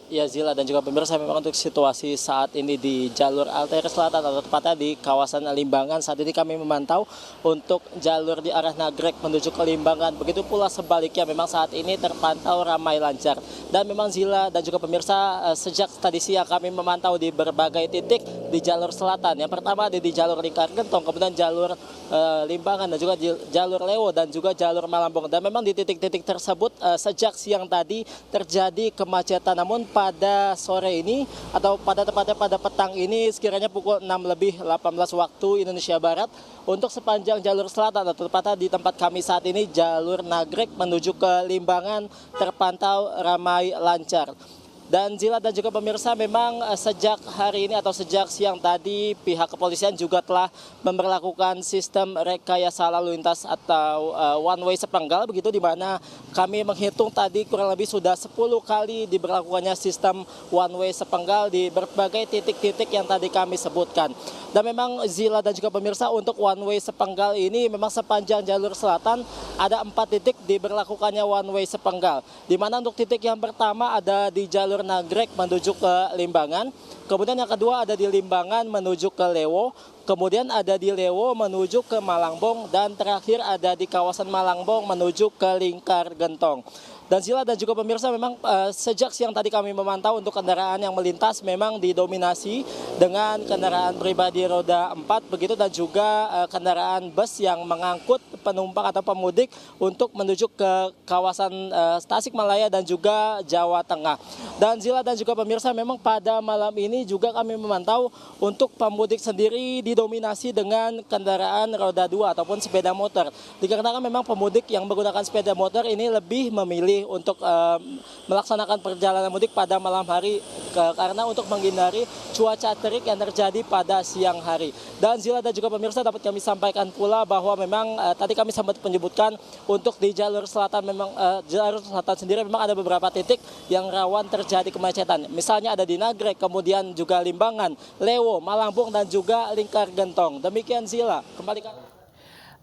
Ya Zila dan juga pemirsa, memang untuk situasi saat ini di jalur arteri selatan atau tepatnya di kawasan Limbangan, saat ini kami memantau untuk jalur di arah Nagrek menuju ke Limbangan. Begitu pula sebaliknya, memang saat ini terpantau ramai lancar. Dan memang Zila dan juga pemirsa, sejak tadi siang kami memantau di berbagai titik di jalur selatan. Yang pertama ada di jalur Lingkar Gentong, kemudian jalur Limbangan dan juga jalur Lewo dan juga jalur Malambong. Dan memang di titik-titik tersebut sejak siang tadi terjadi kemacetan. Namun pada sore ini atau tepatnya pada petang ini sekiranya pukul 6:18 waktu Indonesia Barat, untuk sepanjang jalur selatan atau tepatnya di tempat kami saat ini jalur Nagrek menuju ke Limbangan terpantau ramai lancar. Dan Zila dan juga pemirsa, memang sejak hari ini atau sejak siang tadi pihak kepolisian juga telah memberlakukan sistem rekayasa lalu lintas atau one way sepenggal, begitu, di mana kami menghitung tadi kurang lebih sudah 10 kali diberlakukannya sistem one way sepenggal di berbagai titik-titik yang tadi kami sebutkan. Dan memang Zila dan juga pemirsa, untuk one way sepenggal ini memang sepanjang jalur selatan ada 4 titik diberlakukannya one way sepenggal, di mana untuk titik yang pertama ada di jalur Nagrek menuju ke Limbangan, kemudian yang kedua ada di Limbangan menuju ke Lewo, kemudian ada di Lewo menuju ke Malangbong, dan terakhir ada di kawasan Malangbong menuju ke Lingkar Gentong. Dan Zila dan juga pemirsa, memang sejak siang tadi kami memantau untuk kendaraan yang melintas memang didominasi dengan kendaraan pribadi roda 4 begitu, dan juga kendaraan bus yang mengangkut penumpang atau pemudik untuk menuju ke kawasan Tasikmalaya dan juga Jawa Tengah. Dan Zila dan juga pemirsa, memang pada malam ini juga kami memantau untuk pemudik sendiri didominasi dengan kendaraan roda 2 ataupun sepeda motor. Dikarenakan memang pemudik yang menggunakan sepeda motor ini lebih memilih untuk melaksanakan perjalanan mudik pada malam hari karena untuk menghindari cuaca terik yang terjadi pada siang hari. Dan Zila dan juga pemirsa, dapat kami sampaikan pula bahwa memang tadi kami sempat menyebutkan untuk di jalur selatan, memang jalur selatan sendiri memang ada beberapa titik yang rawan terjadi kemacetan. Misalnya ada di Nagrek, kemudian juga Limbangan, Lewo, Malangbong dan juga Lingkar Gentong. Demikian Zila, kembali ke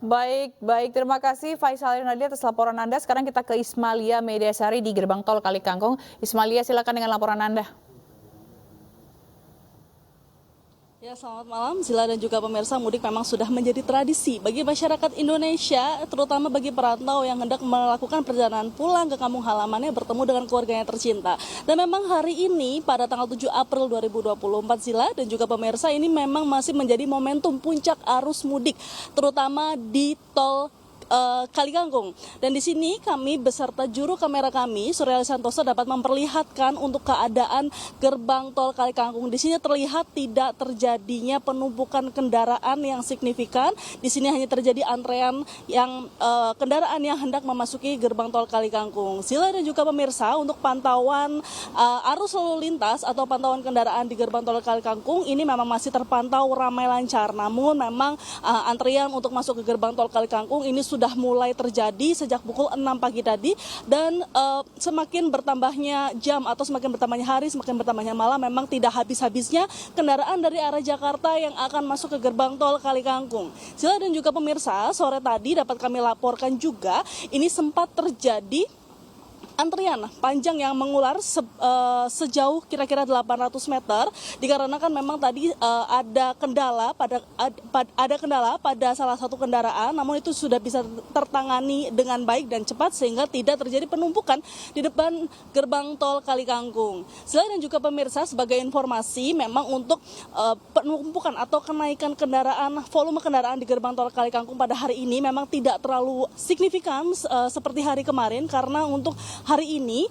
Baik, terima kasih Faisal Rinaldi atas laporan Anda. Sekarang kita ke Ismalia Medasari di gerbang tol Kalikangkung. Ismalia, silakan dengan laporan Anda. Ya, selamat malam Zila dan juga pemirsa. Mudik memang sudah menjadi tradisi bagi masyarakat Indonesia, terutama bagi perantau yang hendak melakukan perjalanan pulang ke kampung halamannya bertemu dengan keluarganya tercinta. Dan memang hari ini pada tanggal 7 April 2024 Zila dan juga pemirsa, ini memang masih menjadi momentum puncak arus mudik, terutama di tol Kalikangkung. Dan di sini kami beserta juru kamera kami, Surya Santoso, dapat memperlihatkan untuk keadaan gerbang tol Kalikangkung. Di sini terlihat tidak terjadinya penumpukan kendaraan yang signifikan. Di sini hanya terjadi antrean yang kendaraan yang hendak memasuki gerbang tol Kalikangkung. Sila dan juga pemirsa, untuk pantauan arus lalu lintas atau pantauan kendaraan di gerbang tol Kalikangkung ini memang masih terpantau ramai lancar. Namun memang antrian untuk masuk ke gerbang tol Kalikangkung ini sudah mulai terjadi sejak pukul 6 pagi tadi, dan semakin bertambahnya jam atau semakin bertambahnya hari, semakin bertambahnya malam, memang tidak habis-habisnya kendaraan dari arah Jakarta yang akan masuk ke gerbang tol Kalikangkung. Sila dan juga pemirsa, sore tadi dapat kami laporkan juga ini sempat terjadi antrian panjang yang mengular sejauh kira-kira 800 meter, dikarenakan memang tadi ada kendala pada salah satu kendaraan, namun itu sudah bisa tertangani dengan baik dan cepat sehingga tidak terjadi penumpukan di depan gerbang tol Kalikangkung. Selain dan juga pemirsa, sebagai informasi, memang untuk penumpukan atau kenaikan volume kendaraan di gerbang tol Kalikangkung pada hari ini memang tidak terlalu signifikan seperti hari kemarin, karena untuk hari ini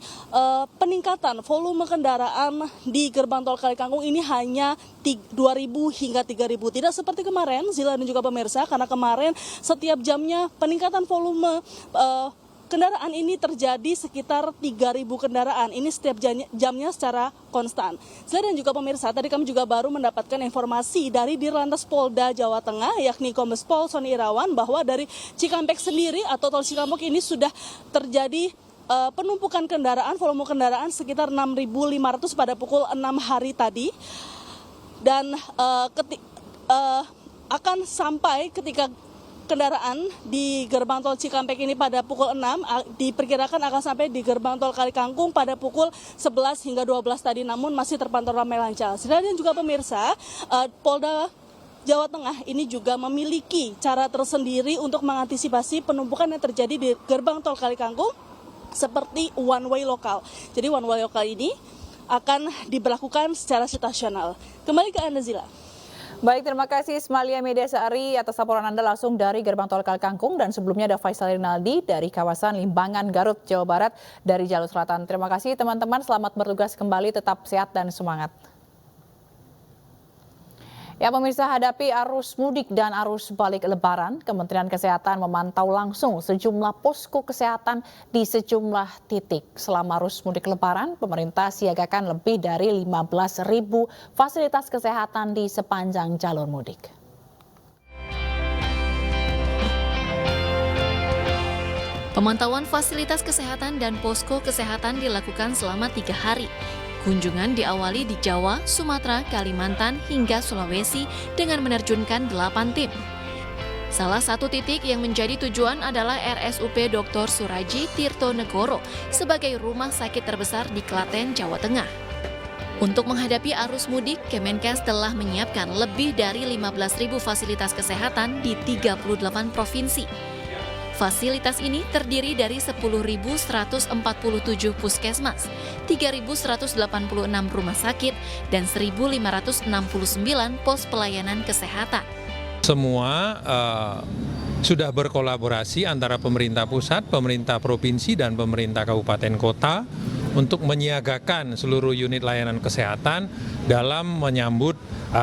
peningkatan volume kendaraan di gerbang tol Kalikangkung ini hanya 2.000 hingga 3.000. Tidak seperti kemarin, Zila dan juga pemirsa, karena kemarin setiap jamnya peningkatan volume kendaraan ini terjadi sekitar 3.000 kendaraan. Ini setiap jamnya secara konstan. Dan juga pemirsa, tadi kami juga baru mendapatkan informasi dari Dirlantas Polda Jawa Tengah, yakni Kombes Pol Sony Irawan, bahwa dari Cikampek sendiri atau tol Cikampek ini sudah terjadi penumpukan kendaraan, volume kendaraan sekitar 6.500 pada pukul 6 hari tadi. Dan akan sampai ketika kendaraan di gerbang tol Cikampek ini pada pukul 6, diperkirakan akan sampai di gerbang tol Kalikangkung pada pukul 11 hingga 12 tadi, namun masih terpantau ramai lancar. Dan juga pemirsa, Polda Jawa Tengah ini juga memiliki cara tersendiri untuk mengantisipasi penumpukan yang terjadi di gerbang tol Kalikangkung, seperti one way lokal. Jadi one way lokal ini akan diberlakukan secara situasional. Kembali ke Anda, Zila. Baik, terima kasih Ismalia Mediasari atas laporan Anda langsung dari gerbang tol Kalikangkung, dan sebelumnya ada Faisal Rinaldi dari kawasan Limbangan, Garut, Jawa Barat dari jalur selatan. Terima kasih teman-teman, selamat bertugas kembali, tetap sehat dan semangat. Ya pemirsa, hadapi arus mudik dan arus balik Lebaran, Kementerian Kesehatan memantau langsung sejumlah posko kesehatan di sejumlah titik. Selama arus mudik Lebaran, pemerintah siagakan lebih dari 15.000 fasilitas kesehatan di sepanjang jalur mudik. Pemantauan fasilitas kesehatan dan posko kesehatan dilakukan selama 3 hari. Kunjungan diawali di Jawa, Sumatera, Kalimantan, hingga Sulawesi dengan menerjunkan 8 tim. Salah satu titik yang menjadi tujuan adalah RSUP Dr. Suraji Tirto Negoro sebagai rumah sakit terbesar di Klaten, Jawa Tengah. Untuk menghadapi arus mudik, Kemenkes telah menyiapkan lebih dari 15.000 fasilitas kesehatan di 38 provinsi. Fasilitas ini terdiri dari 10.147 puskesmas, 3.186 rumah sakit, dan 1.569 pos pelayanan kesehatan. Semua sudah berkolaborasi antara pemerintah pusat, pemerintah provinsi, dan pemerintah kabupaten kota untuk menyiagakan seluruh unit layanan kesehatan dalam menyambut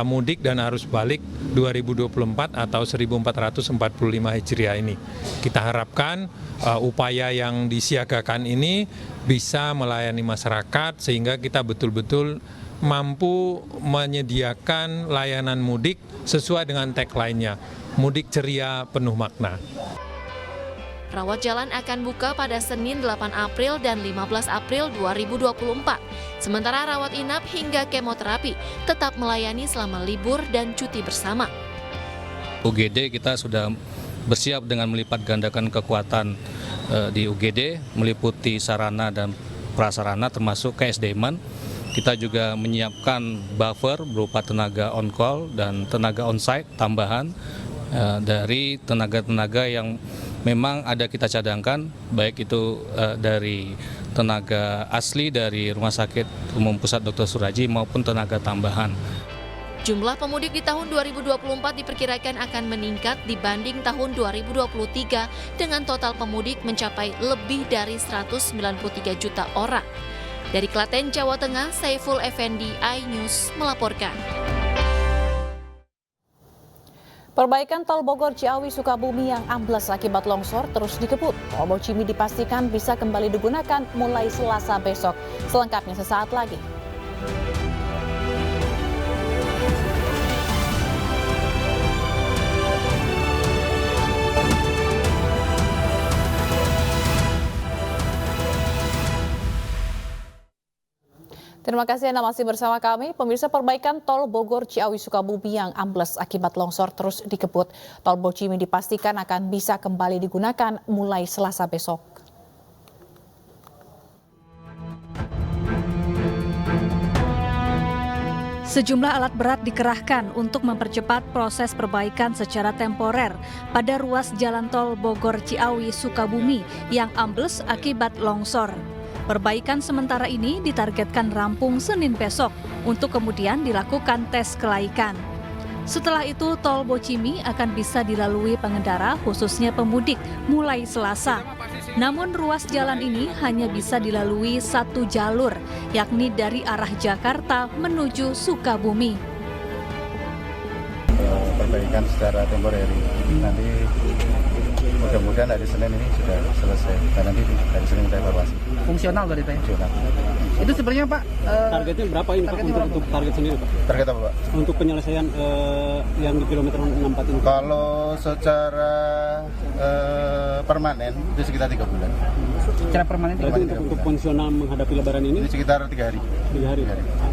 mudik dan arus balik 2024 atau 1445 Hijriah ini. Kita harapkan upaya yang disiagakan ini bisa melayani masyarakat sehingga kita betul-betul mampu menyediakan layanan mudik sesuai dengan tagline-nya, mudik ceria penuh makna. Rawat jalan akan buka pada Senin 8 April dan 15 April 2024. Sementara rawat inap hingga kemoterapi tetap melayani selama libur dan cuti bersama. UGD kita sudah bersiap dengan melipat gandakan kekuatan di UGD, meliputi sarana dan prasarana termasuk KSDM-an. Kita juga menyiapkan buffer berupa tenaga on-call dan tenaga on-site tambahan dari tenaga-tenaga yang memang ada kita cadangkan, baik itu dari tenaga asli dari Rumah Sakit Umum Pusat Dr. Suraji maupun tenaga tambahan. Jumlah pemudik di tahun 2024 diperkirakan akan meningkat dibanding tahun 2023 dengan total pemudik mencapai lebih dari 193 juta orang. Dari Klaten, Jawa Tengah, Saiful Effendi, iNews melaporkan. Perbaikan tol Bogor Ciawi Sukabumi yang ambles akibat longsor terus dikebut. Tol Bocimi dipastikan bisa kembali digunakan mulai Selasa besok. Selengkapnya sesaat lagi. Terima kasih Anda masih bersama kami. Pemirsa, perbaikan tol Bogor Ciawi Sukabumi yang ambles akibat longsor terus dikebut. Tol Bocimi dipastikan akan bisa kembali digunakan mulai Selasa besok. Sejumlah alat berat dikerahkan untuk mempercepat proses perbaikan secara temporer pada ruas jalan tol Bogor Ciawi Sukabumi yang ambles akibat longsor. Perbaikan sementara ini ditargetkan rampung Senin besok untuk kemudian dilakukan tes kelaikan. Setelah itu, tol Bocimi akan bisa dilalui pengendara khususnya pemudik mulai Selasa. Namun ruas jalan ini hanya bisa dilalui satu jalur, yakni dari arah Jakarta menuju Sukabumi. Perbaikan secara temporer nanti Mudah-mudahan hari Senin ini sudah selesai. Dan nanti hari Senin kita evaluasi. Fungsional berarti Pak ya? Fungsional. Itu sebenarnya Pak Targetnya berapa ini Pak untuk target sendiri Pak? Target apa Pak? Untuk penyelesaian yang di kilometer 64 ini. Kalau secara permanen itu sekitar 3 bulan. Secara permanen Berarti untuk fungsional menghadapi lebaran ini? Ini sekitar 3 hari. 3 hari.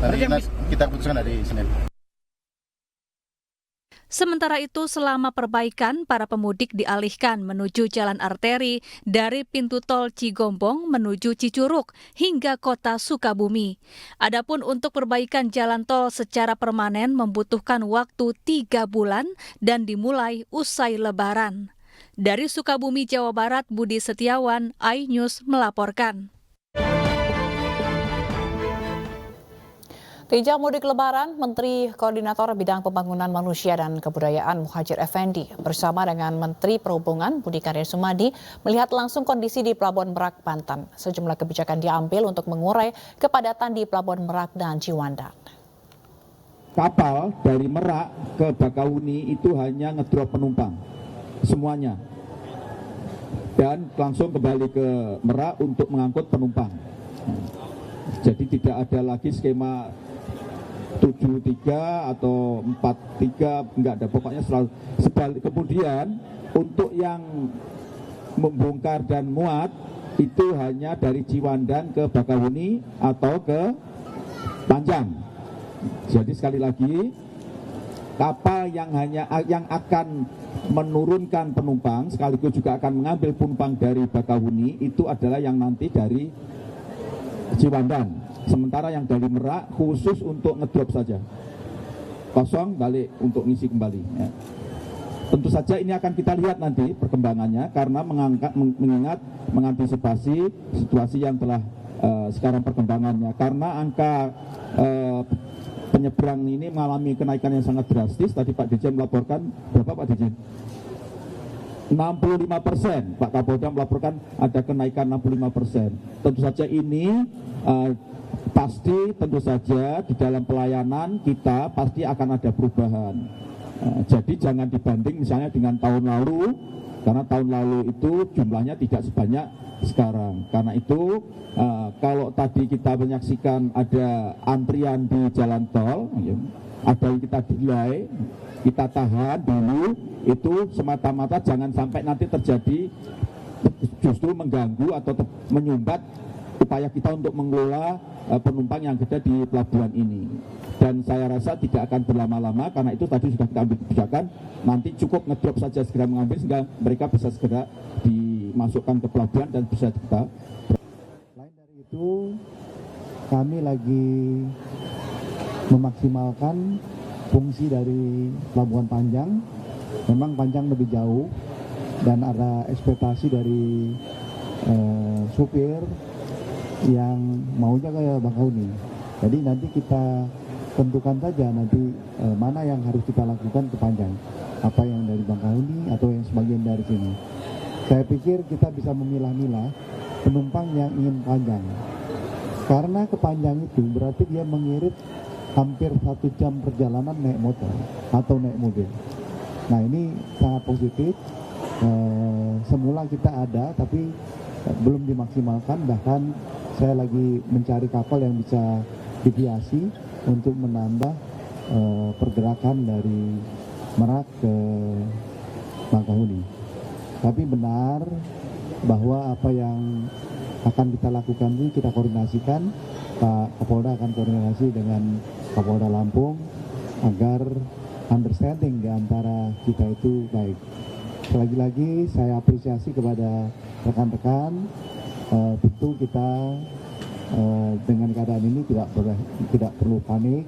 Nanti kita putuskan hari Senin. Sementara itu, selama perbaikan, para pemudik dialihkan menuju jalan arteri dari pintu tol Cigombong menuju Cicurug hingga kota Sukabumi. Adapun untuk perbaikan jalan tol secara permanen membutuhkan waktu 3 bulan dan dimulai usai Lebaran. Dari Sukabumi, Jawa Barat, Budi Setiawan, iNews melaporkan. Tinjau mudik Lebaran, Menteri Koordinator Bidang Pembangunan Manusia dan Kebudayaan Muhadjir Effendi bersama dengan Menteri Perhubungan Budi Karya Sumadi melihat langsung kondisi di Pelabuhan Merak, Banten. Sejumlah kebijakan diambil untuk mengurai kepadatan di Pelabuhan Merak dan Ciwandan. Kapal dari Merak ke Bakahuni itu hanya ngedrop penumpang, semuanya. Dan langsung kembali ke Merak untuk mengangkut penumpang. Jadi tidak ada lagi skema 73 atau 43, enggak ada, pokoknya selalu sebalik. Kemudian untuk yang membongkar dan muat itu hanya dari Ciwandan ke Bakahuni atau ke Panjang. Jadi sekali lagi, kapal yang akan menurunkan penumpang sekaligus juga akan mengambil penumpang dari Bakahuni itu adalah yang nanti dari Ciwandan. Sementara yang dari Merak khusus untuk ngedrop saja, kosong balik untuk ngisi kembali ya. Tentu saja ini akan kita lihat nanti perkembangannya karena mengingat mengantisipasi situasi yang telah sekarang perkembangannya, karena angka penyeberang ini mengalami kenaikan yang sangat drastis. Tadi Pak Dirjen melaporkan berapa Pak Dirjen? 65%. Pak Kapolda melaporkan ada kenaikan 65%. Tentu saja ini pasti tentu saja di dalam pelayanan kita pasti akan ada perubahan. Jadi jangan dibanding misalnya dengan tahun lalu, karena tahun lalu itu jumlahnya tidak sebanyak sekarang. Karena itu kalau tadi kita menyaksikan ada antrian di jalan tol, ada yang kita delay, kita tahan dulu, itu semata-mata jangan sampai nanti terjadi justru mengganggu atau menyumbat upaya kita untuk mengelola penumpang yang ada di pelabuhan ini. Dan saya rasa tidak akan berlama-lama karena itu tadi sudah kita ambil kebijakan, nanti cukup ngedrop saja segera mengambil sehingga mereka bisa segera dimasukkan ke pelabuhan dan bisa kita. Selain dari itu, kami lagi memaksimalkan fungsi dari Pelabuhan Panjang. Memang Panjang lebih jauh dan ada ekspektasi dari supir yang maunya ke Bakahuni. Jadi nanti kita tentukan saja nanti mana yang harus kita lakukan ke Panjang, apa yang dari Bakahuni atau yang sebagian dari sini. Saya pikir kita bisa memilah-milah penumpang yang ingin Panjang, karena ke Panjang itu berarti dia mengirit hampir 1 jam perjalanan naik motor atau naik mobil. Nah ini sangat positif. Semula kita ada tapi belum dimaksimalkan, bahkan saya lagi mencari kapal yang bisa deviasi untuk menambah pergerakan dari Merak ke Bakahuni. Tapi benar bahwa apa yang akan kita lakukan ini kita koordinasikan, Pak Kapolda akan koordinasi dengan Kapolda Lampung agar understanding di antara kita itu baik. Lagi-lagi saya apresiasi kepada rekan-rekan. Tentu kita dengan keadaan ini tidak perlu panik.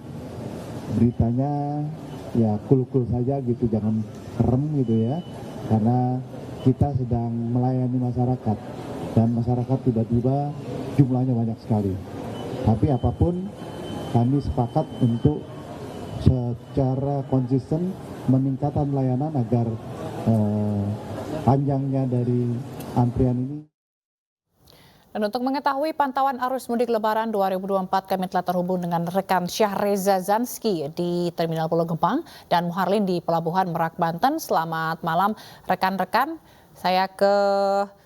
Beritanya ya cool-cool saja gitu, jangan rem gitu ya. Karena kita sedang melayani masyarakat dan masyarakat tiba-tiba jumlahnya banyak sekali. Tapi apapun kami sepakat untuk secara konsisten meningkatkan layanan agar panjangnya dari antrian ini. Dan untuk mengetahui pantauan arus mudik Lebaran 2024, kami telah terhubung dengan rekan Syahreza Zanski di Terminal Pulau Gebang dan Muharlin di Pelabuhan Merak, Banten. Selamat malam rekan-rekan. Saya ke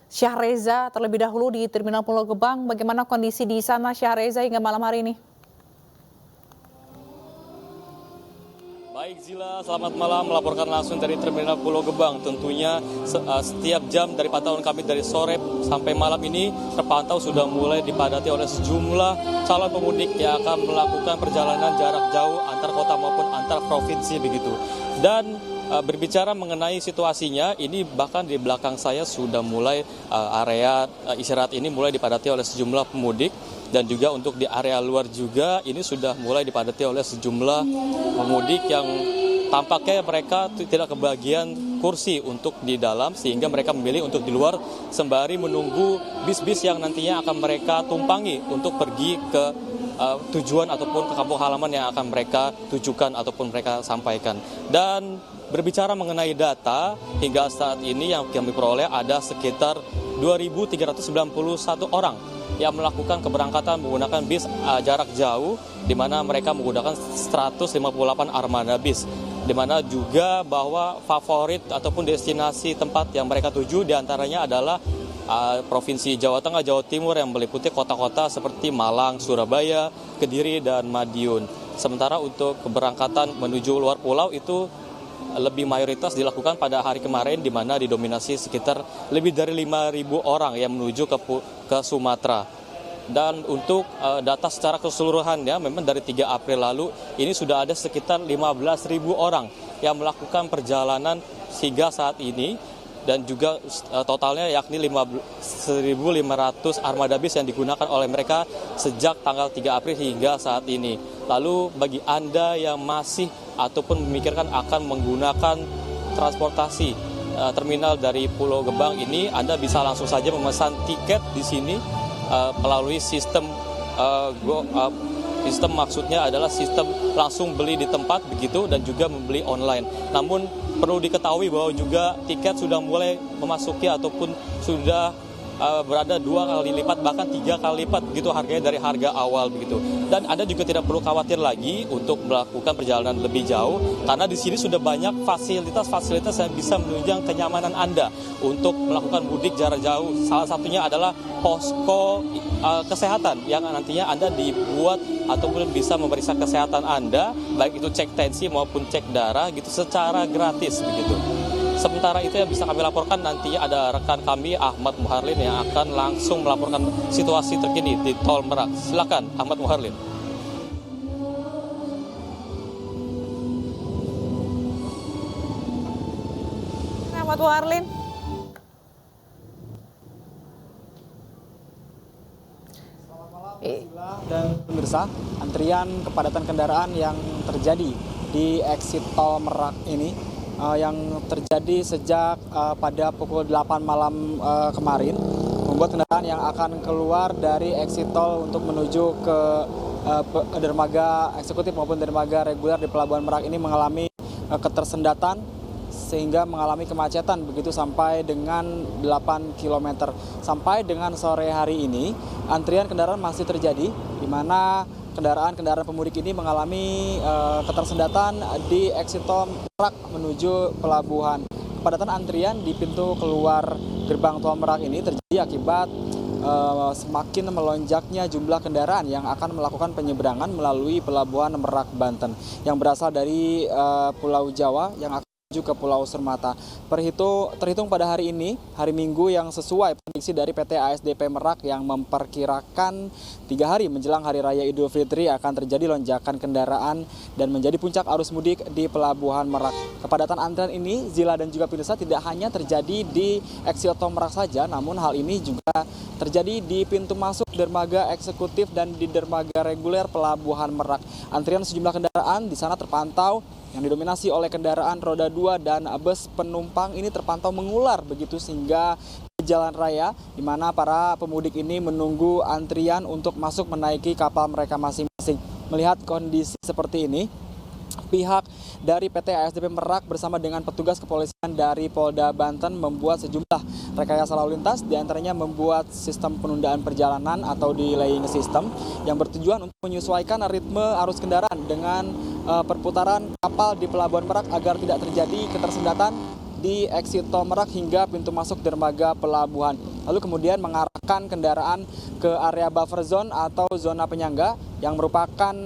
Syahreza terlebih dahulu di Terminal Pulau Gebang. Bagaimana kondisi di sana Syahreza hingga malam hari ini? Baik Zila, selamat malam, melaporkan langsung dari Terminal Pulau Gebang. Tentunya setiap jam dari pantauan kami dari sore sampai malam ini terpantau sudah mulai dipadati oleh sejumlah calon pemudik yang akan melakukan perjalanan jarak jauh antar kota maupun antar provinsi begitu. Dan berbicara mengenai situasinya, ini bahkan di belakang saya sudah mulai area istirahat ini mulai dipadati oleh sejumlah pemudik. Dan juga untuk di area luar juga ini sudah mulai dipadati oleh sejumlah pemudik yang tampaknya mereka tidak kebagian kursi untuk di dalam, sehingga mereka memilih untuk di luar sembari menunggu bis-bis yang nantinya akan mereka tumpangi untuk pergi ke tujuan ataupun ke kampung halaman yang akan mereka tujukan ataupun mereka sampaikan. Dan berbicara mengenai data, hingga saat ini yang kami peroleh ada sekitar 2.391 orang yang melakukan keberangkatan menggunakan bis jarak jauh, di mana mereka menggunakan 158 armada bis, di mana juga bahwa favorit ataupun destinasi tempat yang mereka tuju diantaranya adalah Provinsi Jawa Tengah, Jawa Timur yang meliputi kota-kota seperti Malang, Surabaya, Kediri, dan Madiun. Sementara untuk keberangkatan menuju luar pulau itu lebih mayoritas dilakukan pada hari kemarin, di mana didominasi sekitar lebih dari 5.000 orang yang menuju ke Sumatera. Dan untuk data secara keseluruhannya, memang dari 3 April lalu ini sudah ada sekitar 15.000 orang yang melakukan perjalanan hingga saat ini, dan juga totalnya yakni 1.500 armada bis yang digunakan oleh mereka sejak tanggal 3 April hingga saat ini. Lalu bagi Anda yang masih ataupun memikirkan akan menggunakan transportasi terminal dari Pulau Gebang ini, Anda bisa langsung saja memesan tiket di sini melalui sistem sistem maksudnya adalah sistem langsung beli di tempat begitu, dan juga membeli online. Namun perlu diketahui bahwa juga tiket sudah mulai memasuki ataupun sudah berada 2 kali lipat bahkan 3 kali lipat begitu harganya dari harga awal begitu. Dan Anda juga tidak perlu khawatir lagi untuk melakukan perjalanan lebih jauh, karena di sini sudah banyak fasilitas-fasilitas yang bisa menunjang kenyamanan Anda untuk melakukan mudik jarak jauh. Salah satunya adalah posko kesehatan yang nantinya Anda dibuat ataupun bisa memeriksa kesehatan Anda, baik itu cek tensi maupun cek darah gitu secara gratis begitu. Sementara itu yang bisa kami laporkan, nantinya ada rekan kami Ahmad Muharlin yang akan langsung melaporkan situasi terkini di Tol Merak. Silakan Ahmad Muharlin. Ahmad Muharlin. Dan pemirsa, antrian kepadatan kendaraan yang terjadi di exit Tol Merak ini yang terjadi sejak pada pukul 8 malam kemarin membuat kendaraan yang akan keluar dari exit tol untuk menuju ke dermaga eksekutif maupun dermaga reguler di Pelabuhan Merak ini mengalami ketersendatan sehingga mengalami kemacetan begitu sampai dengan 8 km. Sampai dengan sore hari ini antrian kendaraan masih terjadi, di mana kendaraan pemudik ini mengalami ketersendatan di exit tol Merak menuju pelabuhan. Kepadatan antrian di pintu keluar gerbang tol Merak ini terjadi akibat semakin melonjaknya jumlah kendaraan yang akan melakukan penyeberangan melalui pelabuhan Merak, Banten, yang berasal dari Pulau Jawa yang akan menuju ke Pulau Sumatera. Terhitung pada hari ini, hari Minggu, yang sesuai prediksi dari PT ASDP Merak yang memperkirakan 3 hari menjelang Hari Raya Idul Fitri akan terjadi lonjakan kendaraan dan menjadi puncak arus mudik di Pelabuhan Merak. Kepadatan antrian ini, Zila dan juga pemirsa, tidak hanya terjadi di exit tol Merak saja, namun hal ini juga terjadi di pintu masuk dermaga eksekutif dan di dermaga reguler Pelabuhan Merak. Antrian sejumlah kendaraan di sana terpantau yang didominasi oleh kendaraan roda 2 dan bus penumpang ini terpantau mengular begitu sehingga di jalan raya, di mana para pemudik ini menunggu antrian untuk masuk menaiki kapal mereka masing-masing. Melihat kondisi seperti ini, pihak dari PT ASDP Merak bersama dengan petugas kepolisian dari Polda Banten membuat sejumlah rekayasa lalu lintas, diantaranya membuat sistem penundaan perjalanan atau delaying system yang bertujuan untuk menyesuaikan ritme arus kendaraan dengan perputaran kapal di Pelabuhan Merak agar tidak terjadi ketersendatan di exit tol Merak hingga pintu masuk dermaga pelabuhan. Lalu kemudian mengarahkan kendaraan ke area buffer zone atau zona penyangga yang merupakan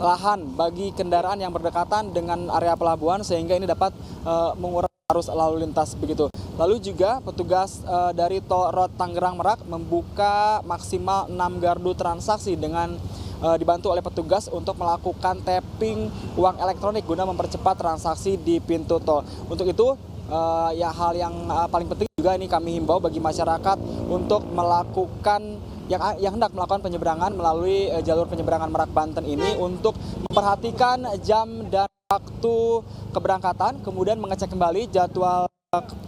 lahan bagi kendaraan yang berdekatan dengan area pelabuhan sehingga ini dapat mengurangi arus lalu lintas begitu. Lalu juga petugas dari Tol Road Tangerang Merak membuka maksimal 6 gardu transaksi dengan dibantu oleh petugas untuk melakukan tapping uang elektronik guna mempercepat transaksi di pintu tol. Untuk itu hal yang paling penting juga ini kami himbau bagi masyarakat untuk melakukan yang hendak melakukan penyeberangan melalui jalur penyeberangan Merak Banten ini untuk memperhatikan jam dan waktu keberangkatan, kemudian mengecek kembali jadwal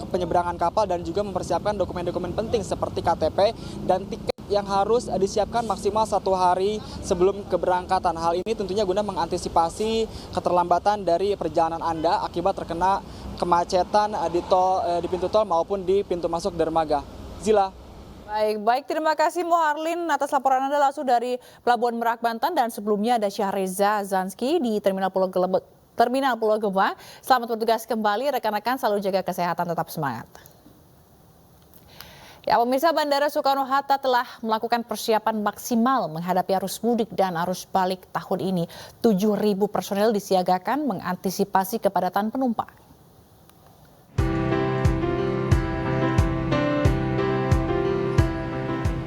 penyeberangan kapal dan juga mempersiapkan dokumen-dokumen penting seperti KTP dan tiket yang harus disiapkan maksimal 1 hari sebelum keberangkatan. Hal ini tentunya guna mengantisipasi keterlambatan dari perjalanan Anda akibat terkena kemacetan di pintu tol maupun di pintu masuk dermaga. Zila. Baik, terima kasih Moharlin atas laporan Anda langsung dari Pelabuhan Merak Banten, dan sebelumnya ada Syahreza Zanski di Terminal Pulau Gebang. Selamat bertugas kembali, rekan-rekan selalu jaga kesehatan, tetap semangat. Ya, pemirsa, Bandara Soekarno-Hatta telah melakukan persiapan maksimal menghadapi arus mudik dan arus balik tahun ini. 7.000 personel disiagakan mengantisipasi kepadatan penumpang.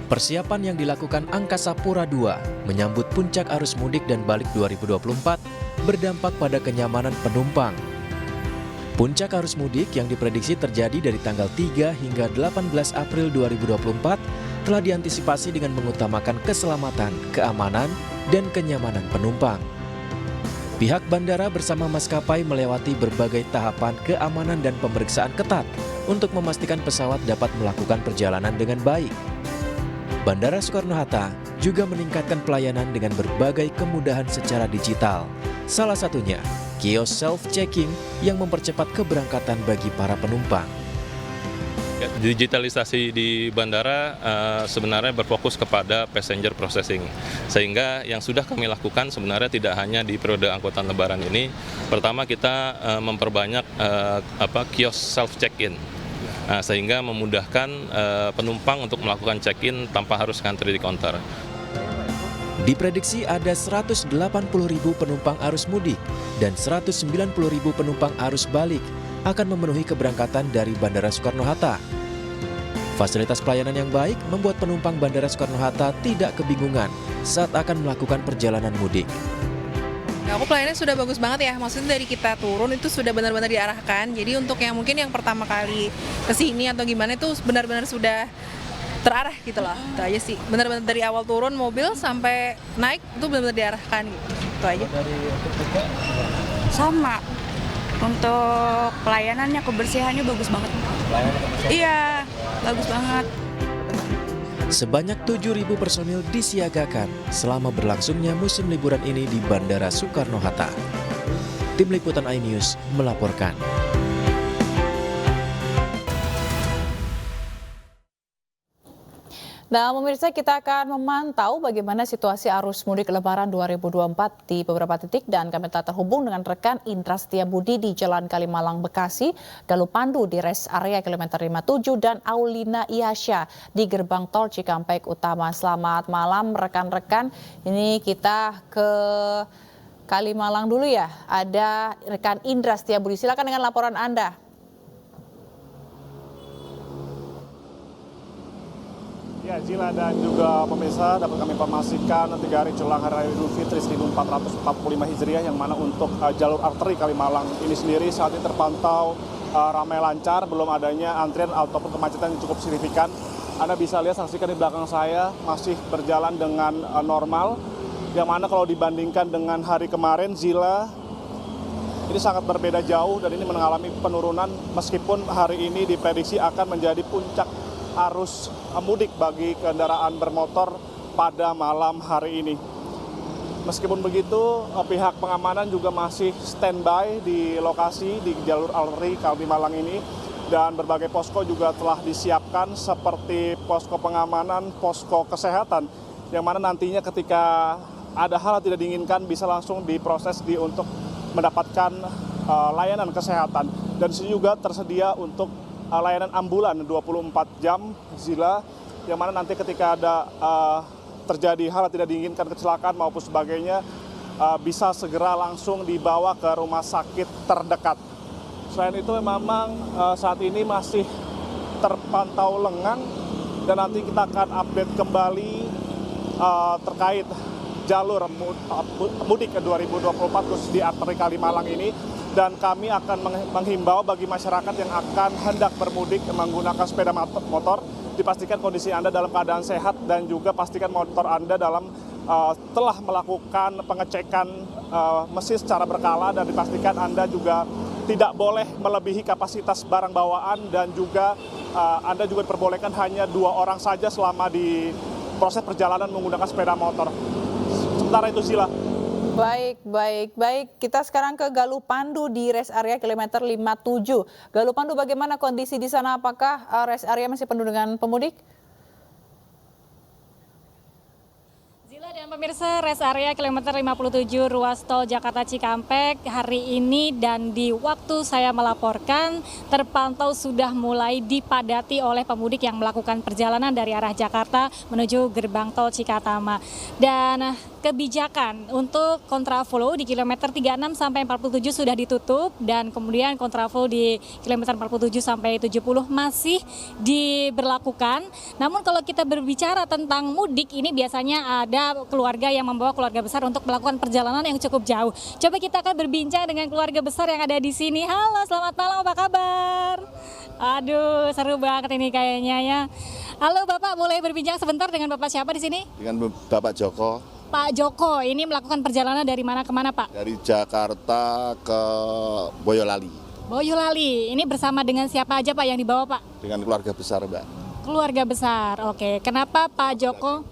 Persiapan yang dilakukan Angkasa Pura II menyambut puncak arus mudik dan balik 2024 berdampak pada kenyamanan penumpang. Puncak arus mudik yang diprediksi terjadi dari tanggal 3 hingga 18 April 2024 telah diantisipasi dengan mengutamakan keselamatan, keamanan, dan kenyamanan penumpang. Pihak bandara bersama maskapai melewati berbagai tahapan keamanan dan pemeriksaan ketat untuk memastikan pesawat dapat melakukan perjalanan dengan baik. Bandara Soekarno-Hatta juga meningkatkan pelayanan dengan berbagai kemudahan secara digital. Salah satunya, kios self-checking yang mempercepat keberangkatan bagi para penumpang. Digitalisasi di bandara sebenarnya berfokus kepada passenger processing. Sehingga yang sudah kami lakukan sebenarnya tidak hanya di periode angkutan lebaran ini. Pertama, kita memperbanyak kios self-check-in. Sehingga memudahkan penumpang untuk melakukan check-in tanpa harus ngantri di counter. Diprediksi ada 180.000 penumpang arus mudik dan 190.000 penumpang arus balik akan memenuhi keberangkatan dari Bandara Soekarno-Hatta. Fasilitas pelayanan yang baik membuat penumpang Bandara Soekarno-Hatta tidak kebingungan saat akan melakukan perjalanan mudik. Aku pelayanannya sudah bagus banget ya, maksudnya dari kita turun itu sudah benar-benar diarahkan. Jadi untuk yang mungkin yang pertama kali kesini atau gimana itu benar-benar sudah terarah gitu loh. Itu aja sih, benar-benar dari awal turun mobil sampai naik itu benar-benar diarahkan gitu. Itu aja. Sama, untuk pelayanannya, kebersihannya bagus banget. Iya, bagus banget. Sebanyak 7.000 personil disiagakan selama berlangsungnya musim liburan ini di Bandara Soekarno-Hatta. Tim Liputan iNews melaporkan. Nah, pemirsa, kita akan memantau bagaimana situasi arus mudik Lebaran 2024 di beberapa titik, dan kami telah terhubung dengan rekan Indra Setiabudi di Jalan Kalimalang, Bekasi, Galuh Pandu di rest area kilometer 57, dan Aulina Iasya di gerbang tol Cikampek Utama. Selamat malam rekan-rekan, ini kita ke Kalimalang dulu ya. Ada rekan Indra Setiabudi, silakan dengan laporan Anda. Ya, Zila dan juga pemirsa, dapat kami informasikan 3 hari jelang Hari Raya Idul Fitri 1445 Hijriah, yang mana untuk jalur arteri Kalimalang ini sendiri saat ini terpantau ramai lancar, belum adanya antrian ataupun kemacetan yang cukup signifikan. Anda bisa lihat, saksikan di belakang saya masih berjalan dengan normal, yang mana kalau dibandingkan dengan hari kemarin, Zila, ini sangat berbeda jauh dan ini mengalami penurunan meskipun hari ini diprediksi akan menjadi puncak arus mudik bagi kendaraan bermotor pada malam hari ini. Meskipun begitu, pihak pengamanan juga masih standby di lokasi di jalur arteri Kalimalang ini, dan berbagai posko juga telah disiapkan seperti posko pengamanan, posko kesehatan, yang mana nantinya ketika ada hal yang tidak diinginkan bisa langsung diproses untuk mendapatkan layanan kesehatan. Dan di sini juga tersedia untuk layanan ambulan 24 jam, Zila, yang mana nanti ketika ada terjadi hal yang tidak diinginkan, kecelakaan maupun sebagainya, bisa segera langsung dibawa ke rumah sakit terdekat. Selain itu memang saat ini masih terpantau lengang, dan nanti kita akan update kembali terkait jalur mudik ke 2024 khusus di arteri Kalimalang ini. Dan kami akan menghimbau bagi masyarakat yang akan hendak bermudik menggunakan sepeda motor, dipastikan kondisi Anda dalam keadaan sehat dan juga pastikan motor Anda telah melakukan pengecekan mesin secara berkala, dan dipastikan Anda juga tidak boleh melebihi kapasitas barang bawaan, dan juga Anda juga diperbolehkan hanya 2 orang saja selama di proses perjalanan menggunakan sepeda motor. Sementara itu, Sila. Baik. Kita sekarang ke Galuh Pandu di rest area kilometer 57. Galuh Pandu, bagaimana kondisi di sana? Apakah rest area masih penuh dengan pemudik? Dan pemirsa, rest area kilometer 57 ruas tol Jakarta Cikampek hari ini dan di waktu saya melaporkan terpantau sudah mulai dipadati oleh pemudik yang melakukan perjalanan dari arah Jakarta menuju gerbang tol Cikatama. Dan kebijakan untuk kontraflow di kilometer 36 sampai 47 sudah ditutup, dan kemudian kontraflow di kilometer 47 sampai 70 masih diberlakukan. Namun kalau kita berbicara tentang mudik, ini biasanya ada keluarga yang membawa keluarga besar untuk melakukan perjalanan yang cukup jauh. Coba kita akan berbincang dengan keluarga besar yang ada di sini. Halo, selamat malam, apa kabar? Aduh, seru banget ini kayaknya ya. Halo Bapak, boleh berbincang sebentar dengan Bapak siapa di sini? Dengan Bapak Joko. Pak Joko, ini melakukan perjalanan dari mana ke mana, Pak? Dari Jakarta ke Boyolali. Boyolali, ini bersama dengan siapa aja Pak yang dibawa Pak? Dengan keluarga besar, Mbak. Keluarga besar, oke. Kenapa Pak Joko?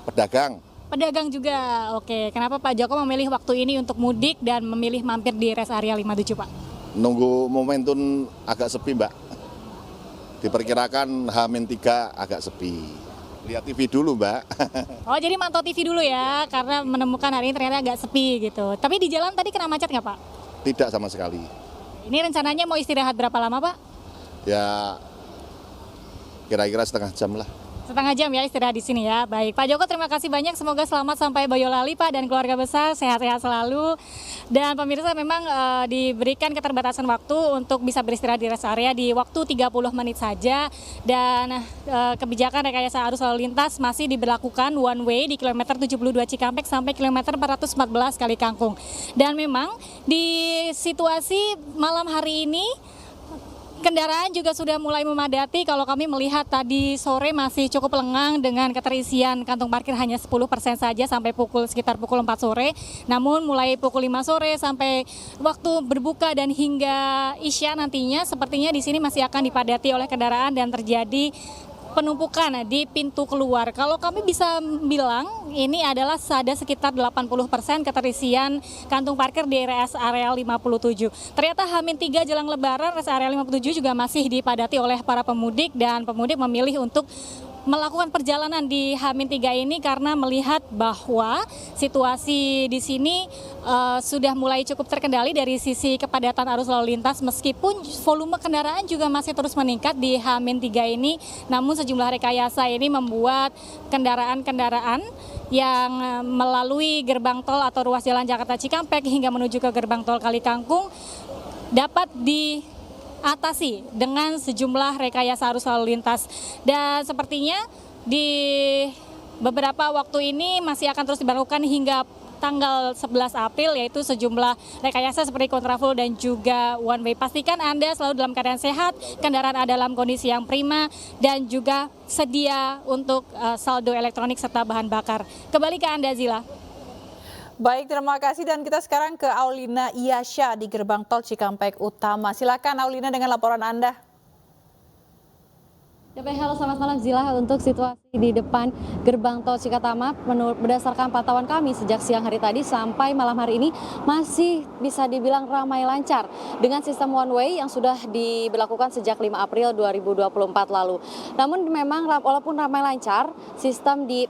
Pedagang. Pedagang juga, oke. Kenapa Pak Joko memilih waktu ini untuk mudik dan memilih mampir di rest area 57, Pak? Nunggu momentum agak sepi, Mbak. Diperkirakan H-3 agak sepi. Lihat TV dulu, Mbak. Oh, jadi mantau TV dulu ya, karena menemukan hari ini ternyata agak sepi gitu. Tapi di jalan tadi kena macet nggak, Pak? Tidak sama sekali. Ini rencananya mau istirahat berapa lama, Pak? Ya, kira-kira setengah jam lah. Setengah jam ya istirahat di sini ya. Baik, Pak Joko, terima kasih banyak. Semoga selamat sampai Boyolali, Pak, dan keluarga besar sehat-sehat selalu. Dan pemirsa, memang diberikan keterbatasan waktu untuk bisa beristirahat di rest area di waktu 30 menit saja. Dan kebijakan rekayasa arus lalu lintas masih diberlakukan one way di kilometer 72 Cikampek sampai kilometer 414 Kali Kangkung. Dan memang di situasi malam hari ini, kendaraan juga sudah mulai memadati. Kalau kami melihat tadi sore masih cukup lengang dengan keterisian kantung parkir hanya 10% saja sampai sekitar pukul 4 sore. Namun mulai pukul 5 sore sampai waktu berbuka dan hingga Isya nantinya sepertinya di sini masih akan dipadati oleh kendaraan dan terjadi penumpukan di pintu keluar. Kalau kami bisa bilang ini adalah ada sekitar 80% keterisian kantung parkir di rest area 57. Ternyata H-3 jelang Lebaran rest area 57 juga masih dipadati oleh para pemudik, dan pemudik memilih untuk melakukan perjalanan di H-3 ini karena melihat bahwa situasi di sini sudah mulai cukup terkendali dari sisi kepadatan arus lalu lintas, meskipun volume kendaraan juga masih terus meningkat di H-3 ini. Namun sejumlah rekayasa ini membuat kendaraan-kendaraan yang melalui gerbang tol atau ruas jalan Jakarta Cikampek hingga menuju ke gerbang tol Kali Kangkung dapat diatasi dengan sejumlah rekayasa arus lalu lintas. Dan sepertinya di beberapa waktu ini masih akan terus diberlakukan hingga tanggal 11 April, yaitu sejumlah rekayasa seperti kontraflow dan juga one way. Pastikan Anda selalu dalam keadaan sehat, kendaraan Anda dalam kondisi yang prima, dan juga sedia untuk saldo elektronik serta bahan bakar. Kembali ke Anda, Zila. Baik, terima kasih, dan kita sekarang ke Aulina Iyasya di gerbang tol Cikampek Utama. Silakan Aulina dengan laporan Anda. Halo, selamat malam Zila. Untuk situasi di depan gerbang tol Cikatama, berdasarkan pantauan kami sejak siang hari tadi sampai malam hari ini masih bisa dibilang ramai lancar dengan sistem one way yang sudah diberlakukan sejak 5 April 2024 lalu. Namun memang walaupun ramai lancar, sistem di